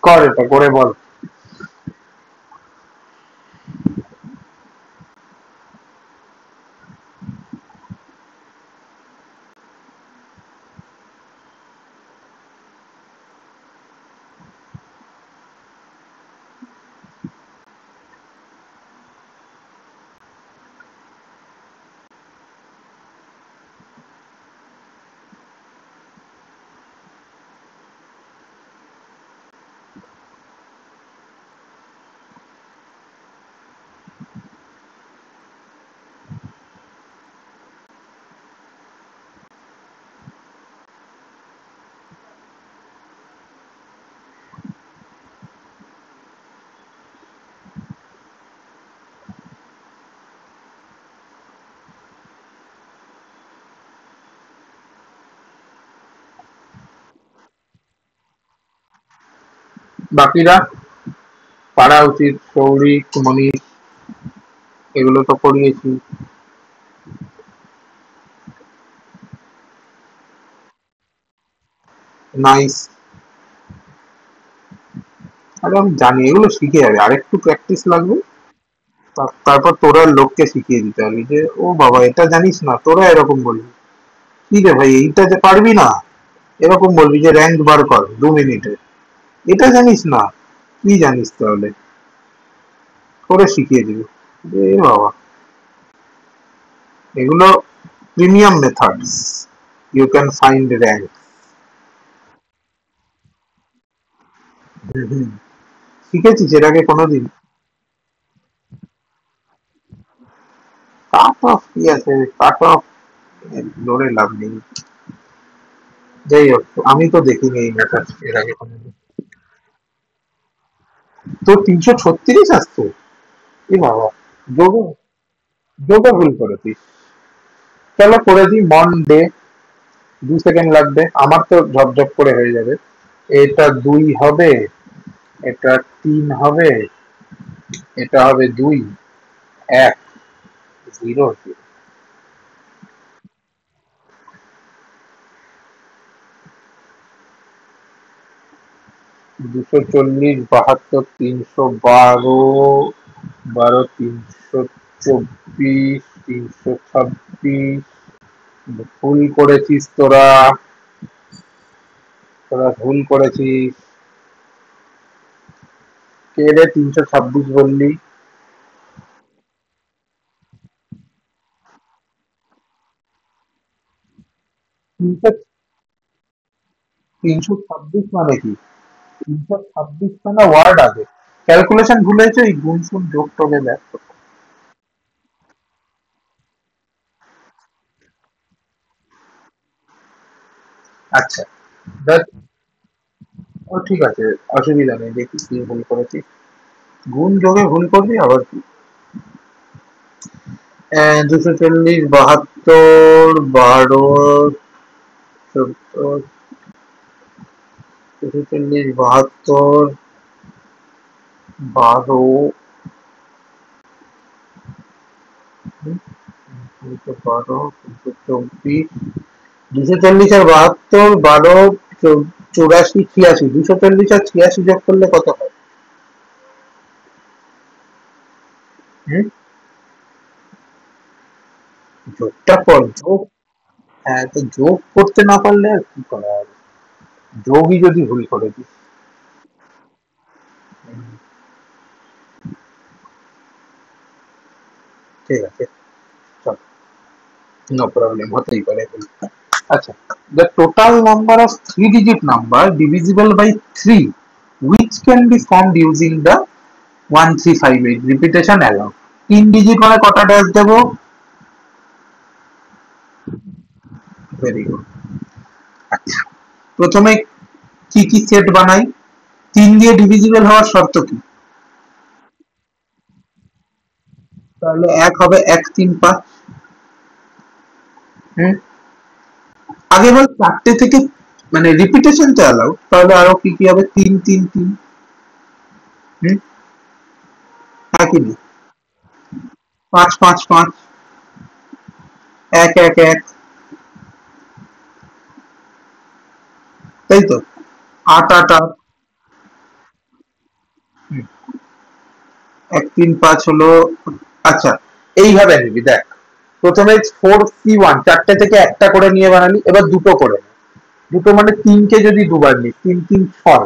কর, এটা করে বল। বাকিরা পারা উচিত, সৌরিক, মনীষ, এগুলো তো করিয়েছি। নাইস। আরে আমি জানি এগুলো শিখে যাবে, আরেকটু প্র্যাকটিস লাগবে। তারপর তোরা লোককে শিখিয়ে দিতে হবে যে ও বাবা এটা জানিস না, তোরা এরকম বলবি, কি রে ভাই এইটা যে পারবি না, এরকম বলবি যে র্যাঙ্ক বার কর 2 মিনিটে, এটা জানিস না, কি জানিস তাহলে, করে শিখিয়ে দিবি। এ বাবা, এগুলো premium methods, you can find rank. শিখেছিস এর আগে কোনোদিন? কাট অফ কি আছে, কাট অফ ধরে লাভ নেই। যাই হোক, আমি তো দেখিনি এই ম্যাটার এর আগে কোনোদিন। তো 336 আসতো? এ বাবা, যোগে, যোগে ভুল করেছিস। চলো করে দিই মন ডে, 2 সেকেন্ড লাগবে, আমার তো ঝপঝপ করে হয়ে যাবে। এটা 2 হবে, এটা 3 হবে, এটা হবে 2, 1, 0, 240, 72, 312, 12, 324, 326, ভুল করেছিস তোরা, তোরা ভুল করেছিস। কে রে 326 বললি? 326 মানে কি? 326 খানা ওয়ার্ড আছে, ক্যালকুলেশন ভুলে হয়েছে, এই গুণ শুন যোগ টোগে দেখ। আচ্ছা, দেখ, ও ঠিক আছে, অসুবিধা নেই, দেখি কি ভুল করেছি। গুণ যোগে ভুল করবি আবার কি? 240, 72, 12, 14, 240, 72, 12, 12, 224, 240 আর 72, 12, 84, 86, 240 আর 86 যোগ করলে কত হয়? হুম, যোগটা কর, যোগ, হ্যাঁ, তো যোগ করতে না পারলে আর কি করা হবে? যোগই যদি ভুল করে দিই। ঠিক আছে, চল, নো প্রবলেম, হতেই পারে ভুল। আচ্ছা, the total number of three digit number divisible by 3 which can be formed using the 1358 repetition allowed. তিন ডিজিট মানে কটা ড্যাশ দেবো? Very good. আচ্ছা, প্রথমে কি কি সেট বানাই? তিন দিয়ে ডিভিজিবল হওয়ার শর্ত কি? তাহলে এক হবে 1 3 5। হুম, আগে বল চারটে থেকে, মানে রিপিটেশন তো অ্যালাউড, তাহলে আরো কি কি হবে? 3 3 3। হুম, একই নেই। 5 5 5, 1 1 1, তাই তো? 8 8 8। 1 3 5 হলো। আচ্ছা, এইভাবে নিবি দেখ। প্রথমে 4 C 1 চারটে থেকে একটা করে নিয়ে বানালি, এবার দুটো করে নে। দুটো মানে তিনকে যদি দুবার নিস, 3 3 6,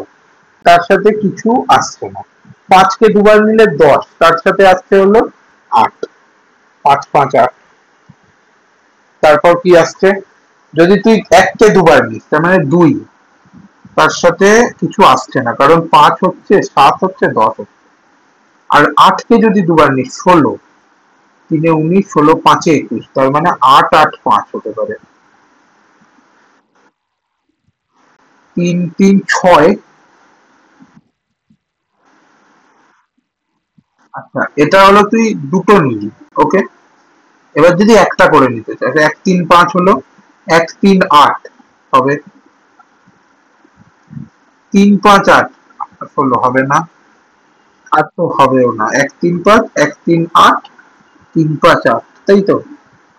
তার সাথে কিছু আসছে না। পাঁচকে দুবার নিলে 10, তার সাথে আসছে হলো 8। 5 5 8। তারপর কি আসছে? যদি তুই এককে দুবার নিস, তার মানে 2, তার সাথে কিছু আসছে না, কারণ 5 হচ্ছে, 7 হচ্ছে, 10 হচ্ছে। আর 8কে যদি দুবার নিস, 16, 3 19, 16 5 21, তার মানে 8 8 5 হতে পারে। 3 3 6। আচ্ছা, এটা হলো তুই দুটো নিলি, ওকে। এবার যদি একটা করে নিতে চাস, 1 3 5 হলো, 1 3 8 হবে। 3 5 8 হলো, হবে না। আর তো হবেও না। 1 3 5, 1 3 8, 3 5 8, তাই তো?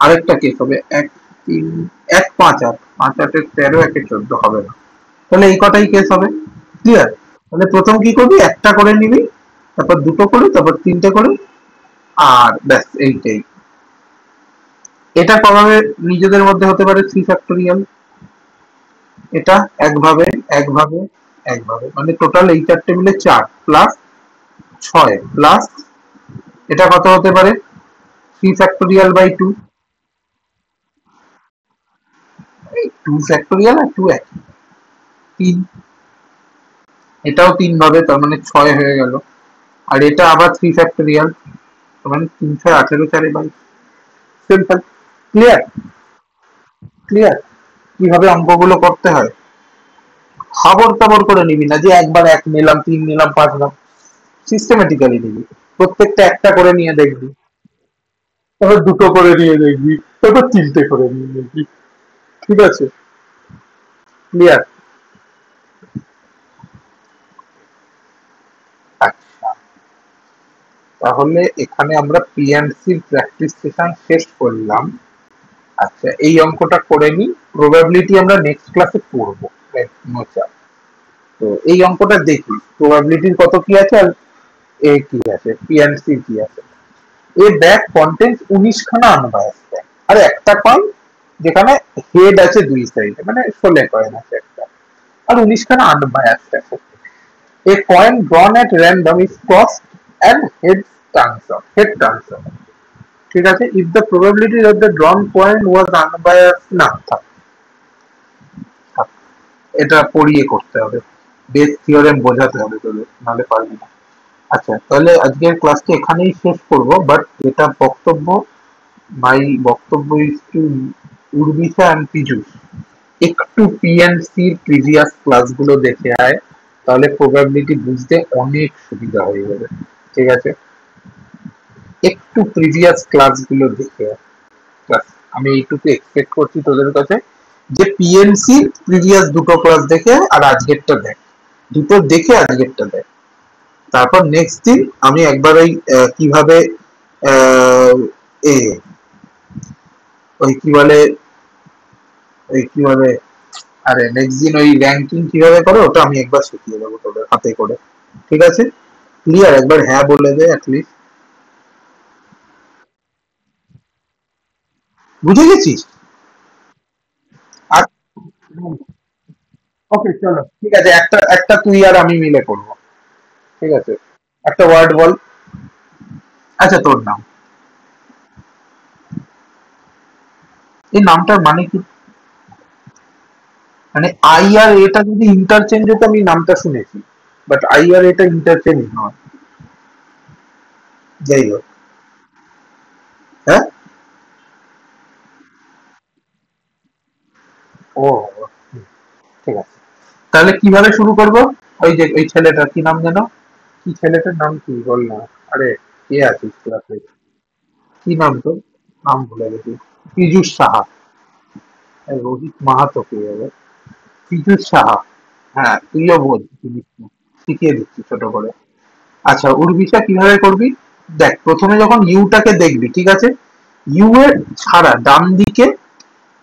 আরেকটা কেস হবে 1 3 1 5 8, 5 8 13, 1 14, হবে না। তাহলে এই কটাই কেস হবে। ক্লিয়ার? তাহলে প্রথম কি করবি? একটা করে নিবি, তারপর দুটো করে, তারপর তিনটে করে, আর ব্যাস এইটাই। এটা কভাবে নিজেদের মধ্যে হতে পারে 3 ফ্যাক্টোরিয়াল, এটা একভাবে, একভাবে, একভাবে, মানে টোটাল এই চারটে মিলে 4 প্লাস 6 প্লাস এটা কত হতে পারে? 3 ফ্যাক্টোরিয়াল বাই 2। 2 ফ্যাক্টোরিয়াল আর 2 একই, 3। এটাও 3 ভাবে, তার মানে 6 হয়ে গেল। আর এটা আবার 3 ফ্যাক্টোরিয়াল, তার মানে 3 6 18, 4 22। সিম্পল। ক্লিয়ার? ক্লিয়ার? কিভাবে অঙ্কগুলো করতে হয়? খবর তাবর করে নিবি না যে একবার 1 নিলাম, 3 নিলাম, 5 নিলাম। সিস্টেমেটিক্যালি নিবি। প্রত্যেকটা একটা করে নিয়ে দেখবি, তারপর দুটো করে নিয়ে দেখবি, তারপর তিনটে করে নিয়ে দেখবি। ঠিক আছে? ক্লিয়ার? আচ্ছা, তাহলে এখানে আমরা পিএনসি প্র্যাকটিস সেশন শেষ করলাম। আচ্ছা, এই অঙ্কটা করে নিই, প্রবাবিলিটি আমরা নেক্সট ক্লাসে পড়বো। নো চাপ। তো এই অঙ্কটা দেখি প্রবাবিলিটির কত কি আছে, আর এ কি আছে, পিএনসি কি আছে। এ ব্যাগ কন্টেন্ট 19 খানা আনবায়াস ব্যাগ, আর একটা কয়েন যেখানে হেড আছে দুই সাইডে, মানে 16 কয়েন আছে একটা, আর 19 খানা আনবায়াস আছে। এ coin drawn at random is tossed and head turns up. ঠিক আছে? if the probability that the drawn coin was unbiased, না থাক, থাক। এটা পড়িয়ে করতে হবে, বেস থিওরেম বোঝাতে হবে তোদের, নাহলে পারবি না। আচ্ছা, তাহলে আজকের ক্লাসটি এখানেই শেষ করব, বাট এটা বক্তব্য, মাই বক্তব্য ইজ টু উর্বিশা অ্যান্ড পীযূষ, একটু পিএনসির প্রিভিয়াস ক্লাসগুলো দেখে আয়, তাহলে প্রবাবিলিটি বুঝতে অনেক সুবিধা হয়ে যাবে। ঠিক আছে? একটু প্রিভিয়াস ক্লাসগুলো দেখে আয়। ব্যাস, আমি এইটুকু এক্সপেক্ট করছি তোদের কাছে, যে পিএনসি প্রিভিয়াস দুটো ক্লাস দেখে আর আজকেরটা দেখ, দুটো দেখে আজকেরটা দেখ। তারপর নেক্সট দিন আমি একবার ওই কিভাবে আহ, এ ওই কি বলে, ওই কি বলে, আরে নেক্সট দিন ওই র্যাঙ্কিং কিভাবে করো ওটা আমি একবার শিখিয়ে দেবো তোদের হাতে করে। ঠিক আছে? ক্লিয়ার? একবার হ্যাঁ বলে দে অ্যাটলিস্ট। বুঝে গেছিস? ওকে চলো ঠিক আছে, একটা একটা তুই আর আমি মিলে করবো। ঠিক আছে, একটা ওয়ার্ড বল। আচ্ছা তোর নাম, এই নামটার মানে কি? মানে আই আর এটা যদি ইন্টারচেঞ্জ হতো আমি নামটা শুনেছি, বাট আই আর এটা ইন্টারচেঞ্জ নয়। যাই হোক। হ্যাঁ। ও ঠিক আছে, তাহলে কিভাবে শুরু করব? ওই যে ওই ছেলেটার কি নাম যেন, কি ছেলেটার নাম কি বল না। আরে কে আছিস ক্লাসে? কি নাম তোর? নাম ভুলে গেছি। পীযুষ সাহা। রোহিত মাহাতো কে হবে? পীযুষ সাহা। হ্যাঁ তুইও বল জিনিসটা। শিখিয়ে দিচ্ছি ছোট করে। আচ্ছা উর্বিশা কিভাবে করবি? দেখ প্রথমে যখন ইউটাকে দেখবি, ঠিক আছে, ইউ এর ছাড়া ডান দিকে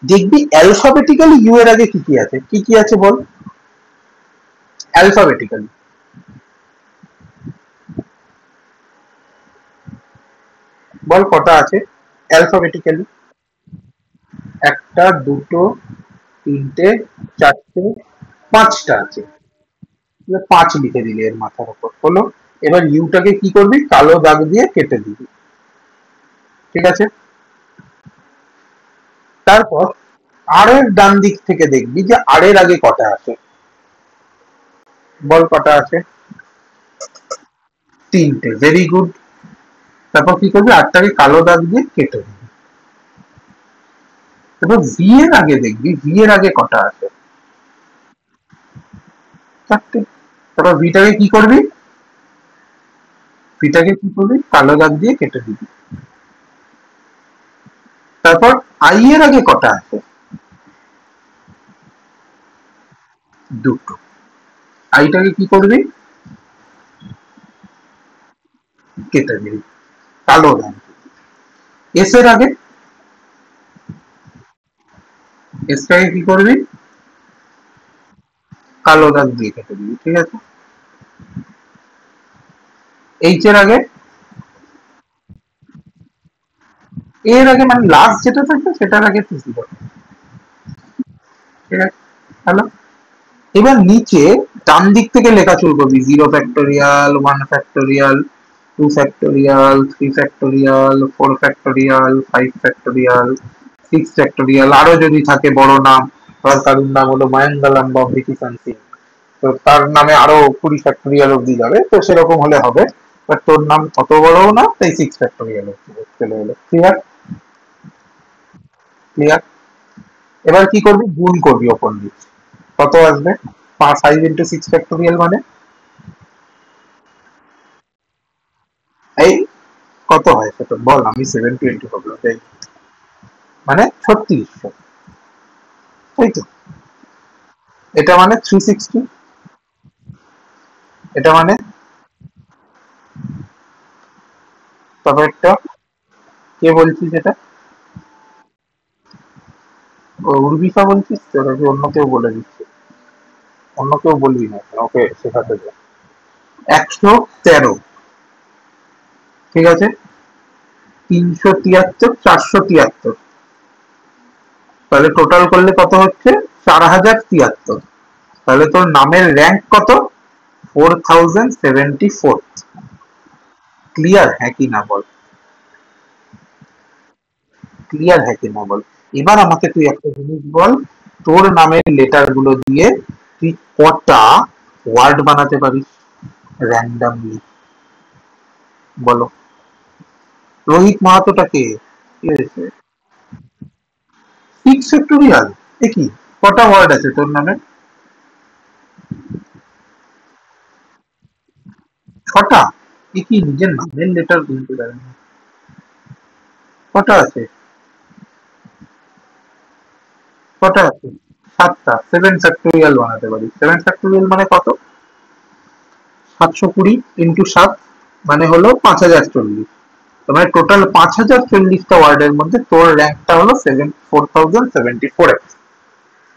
দেখবি অ্যালফাবেটিক্যালি ইউ এর আগে কি কি আছে, কি কি আছে বল। অ্যালফাবেটিক্যালি বল কটা আছে অ্যালফাবেটিক্যালি। একটা, দুটো, তিনটে, চারটে, পাঁচটা আছে। তাহলে পাঁচ লিখে দিলি এর মাথার উপর হলো। এবার ইউটাকে কি করবি, কালো দাগ দিয়ে কেটে দিবি। ঠিক আছে, তারপর আর এর ডান দিক থেকে দেখবি যে আর এর আগে কটা আছে, বল কটা আছে। তিনটে, ভেরি গুড। তারপর কি করবি, আটটাকে কালো দাগ দিয়ে কেটে দিবি। এবার ভি এর আগে দেখবি ভি এর আগে কটা আছে, চারটে। তারপর ভিটাকে কি করবি, ভিটাকে কি করবি, কালো দাগ দিয়ে কেটে দিবি। তারপর আই এর আগে কটা আছে, দুটো। আইটাকে কি করবি, কেটে দিবি কালো দাগ। এস এর আগে, এসটাকে কি করবি, কালো দাগ দিয়ে কেটে দিবি। ঠিক আছে, এইচ এর আগে, এর আগে মানে লাস্ট যেটা থাকবে সেটার আগে তুই কি করবি। ঠিক আছে, হ্যালো। এবার নিচে ডান দিক থেকে লেখা শুরু করবি, 0 factorial, 1 factorial, 2 factorial, 3 factorial, 4 factorial, 5 factorial, 6 factorial, আরো যদি থাকে বড় নাম, ধর কারুর নাম হলো মায়াঙ্গালাম বা ভিকি সানসিং, তো তার নামে আরো 20 ফ্যাক্টোরিয়াল অব্দি যাবে, তো সেরকম হলে হবে। বাট তোর নাম অত বড়ও না, তাই 6 ফ্যাক্টোরিয়াল চলে এলো। ক্লিয়ার? ক্লিয়ার। এবার কি করবি, গুণ করবি ওপর দিকে, কত আসবে, 5 × 6 ফ্যাক্টোরিয়াল মানে এই কত হয় সেটা বল, আমি 720 ভাবলাম এই, মানে 3600, তাই তো। এটা মানে 360, এটা মানে, তবে একটা, কে বলছিস এটা? ও উর্বিশা বলছিস তো নাকি অন্য কেউ বলে দিচ্ছে? অন্য কেউ বলবি না, ওকে শেখাতে দে। 113, ঠিক আছে, 373, 473, তাহলে টোটাল করলে কত হচ্ছে, 4073। তাহলে তোর নামের র্যাঙ্ক কত, 4074। ক্লিয়ার হ্যাঁ কি না বল, ক্লিয়ার হ্যাঁ কি না বল। এবার আমাকে তুই একটা জিনিস বল, তোর নামের লেটার গুলো দিয়ে তুই কটা ওয়ার্ড বানাতে পারিস র্যান্ডামলি, বলো। রোহিত মাহাতোটা কে? কি হয়েছে? 6 ফ্যাক্টোরিয়াল, এ কি, কটা ওয়ার্ড আছে তোর নামে? ছটা? এ কি, নিজের নামের লেটার গুনতে পারে না? কটা আছে, কটা আছে? সাতটা, 7 ফ্যাক্টোরিয়াল বানাতে পারি। 7 ফ্যাক্টোরিয়াল মানে কত, 720 ইন্টু 7, মানে হলো 5040। তোমার টোটাল 5040টা ওয়ার্ডের মধ্যে তোর র্যাঙ্কটা হলো 4074।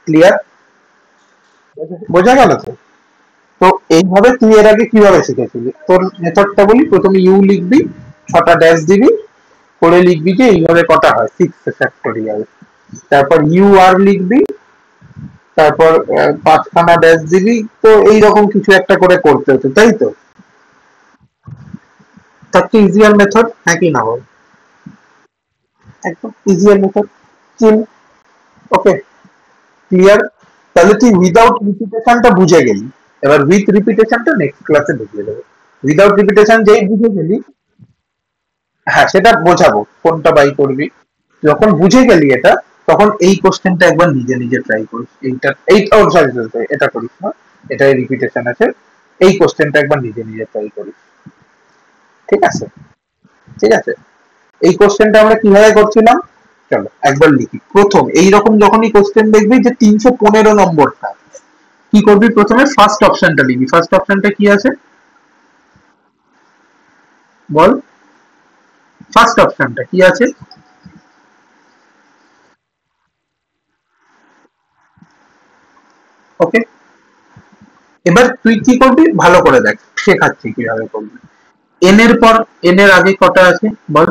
ক্লিয়ার? বোঝা গেল তো? তো এইভাবে তুই এর আগে কিভাবে শিখেছিলি, তোর মেথডটা বলি। প্রথমে ইউ লিখবি, ছটা ড্যাশ দিবি, করে লিখবি যে এইভাবে কটা হয়, 6 ফ্যাক্টোরিয়াল। তারপর ইউ আর লিখবি, তারপর 5খানা ড্যাশ দিবি, তো এইরকম কিছু একটা করে করতে হতো, তাই তো? তার চেয়ে ইজিয়ার মেথড, হ্যাঁ কি না বল? একদম ইজিয়ার মেথড, চিল। ওকে, ক্লিয়ার। তাহলে তুই উইদাউট রিপিটেশনটা বুঝে গেলি। এবার উইথ রিপিটেশনটা নেক্সট ক্লাসে বুঝিয়ে দেবো। উইদাউট রিপিটেশন যেই বুঝে গেলি, হ্যাঁ সেটা বোঝাবো কোনটা বাই করবি। যখন বুঝে গেলি এটা, তখন এই কোশ্চেনটা একবার নিজে নিজে ট্রাই করিস। এইটা এই সরি সরি, এটা করিস না, এটাই রিপিটেশন আছে। এই কোশ্চেনটা একবার নিজে নিজে ট্রাই করিস। ঠিক আছে? ঠিক আছে, এই কোশ্চেনটা আমরা কিভাবে করছিলাম, চলো একবার লিখি। প্রথম এইরকম যখনই কোশ্চেন দেখবি যে 315 নম্বরটা, কি করবি? প্রথমে ফার্স্ট অপশনটা লিখবি। ফার্স্ট অপশনটা কি আছে বল? ফার্স্ট অপশনটা কি আছে? ওকে, এবার তুই কি করবি ভালো করে দেখ, শেখাচ্ছি কিভাবে করবি। এন এর পর এন এর আগে কটা আছে বল?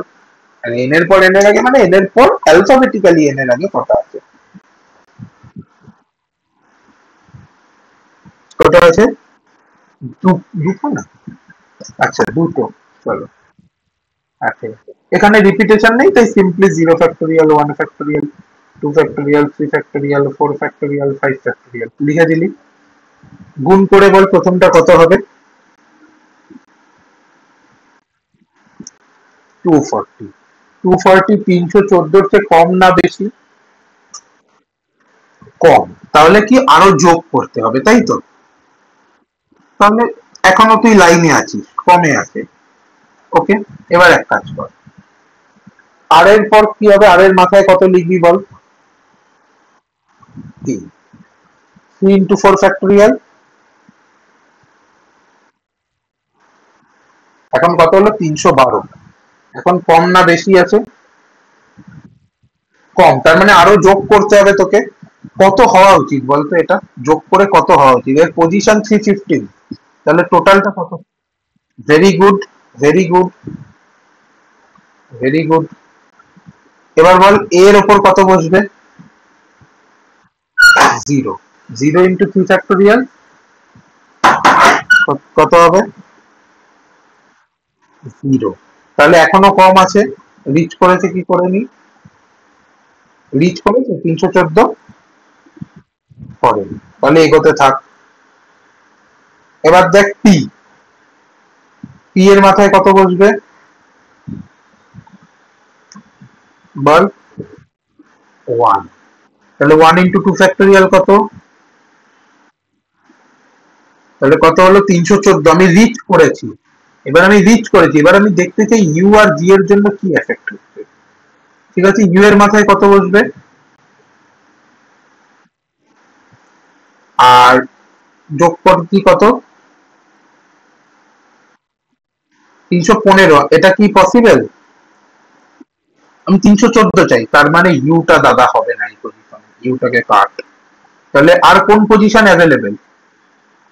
এন এর পর এন এর আগে মানে এন এর পর অ্যালফাবেটিক্যালি এন এর আগে কটা আছে? কটা আছে? দুটো না? আচ্ছা দুটো, চলো। আচ্ছা, এখানে রিপিটেশন নেই, তাই simply 0 factorial, 1 factorial, 2 factorial, 3 factorial, 4 factorial, 5 factorial লিখে দিলি। গুণ করে বল প্রথমটা কত হবে? 240। 240 314 চেয়ে কম না বেশি? কম। তাহলে কি আরো যোগ করতে হবে, তাই তো? তাহলে এখনো তুই লাইনে আছিস, কমে আছে। ওকে, এবার এক কাজ কর, আর এর পর কি হবে? আর এর মাথায় কত লিখবি বল? 3। 3 × 4 ফ্যাক্টোরিয়াল, এখন কত হলো? 312। এখন কম না বেশি আছে? কম, তার মানে আরো যোগ করতে হবে তোকে। কত হওয়া উচিত বলতো এটা? যোগ করে কত হওয়া উচিত? এর পজিশন 315, তাহলে টোটালটা কত? Very good, very good, very good. এবার বল এর ওপর কত বসবে? 0। 0 × 3 ফ্যাক্টোরিয়াল কত হবে? 0। তাহলে এখনো কম আছে। রিচ করেছে কি করে নি? রিচ করেছে 314? করেনি, তাহলে এগোতে থাক। এবার দেখ পি, পি এর মাথায় কত বসবে বল? 1। তাহলে 1 × 2 ফ্যাক্টোরিয়াল কত? তাহলে কত হলো? 314। আমি রিচ করেছি, এবার আমি রিচ করেছি, এবার আমি দেখতে চাই ইউ আর জি এর জন্য কি এফেক্ট হচ্ছে। ঠিক আছে, ইউ এর মাথায় কত বসবে? আর যোগ পদ্ধতি কত? 315। এটা কি পসিবল? আমি 314 চাই, তার মানে ইউটা দাদা হবে না এই পজিশনে, ইউটাকে কাট। তাহলে আর কোন পজিশন অ্যাভেলেবেল?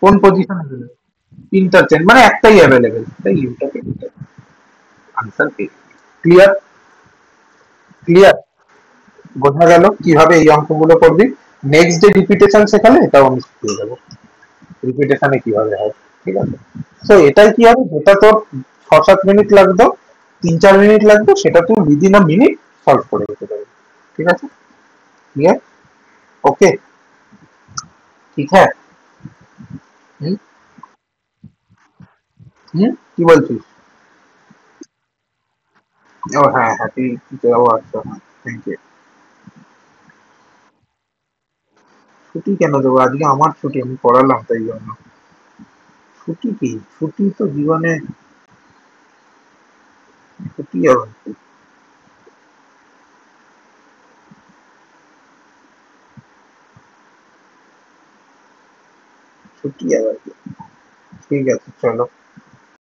কোন পজিশন অ্যাভেলেবেল? ইন্টারচেঞ্জ, মানে একটাই অ্যাভেলেবেল, তাই ইউটাকে আনসার পেয়ে। ক্লিয়ার? ক্লিয়ার? বোঝা গেল কিভাবে এই অঙ্কগুলো করবি। নেক্সট ডে রিপিটেশন শেখালে এটাও আমি শিখিয়ে দেবো, রিপিটেশনে কিভাবে হয়। ঠিক আছে, তো এটাই কি হবে, যেটা তোর 6-7 মিনিট লাগতো, 3-4 মিনিট লাগতো, সেটা তুই উইদিন আ মিনিট সলভ করে দিতে পারবি। ঠিক আছে, ক্লিয়ার? ওকে, ঠিক হ্যাঁ। হুম, হুম, কি বলছিস? ও হ্যাঁ, হ্যাপি। ও আচ্ছা, হ্যাঁ, থ্যাংক ইউ। ছুটি কেন দেবো? আজকে আমার ছুটি, আমি পড়ালাম তাই জন্য। ছুটি কি? ছুটি তো জীবনে ছুটি আবার কি? ছুটি আবার কি? ঠিক আছে চলো।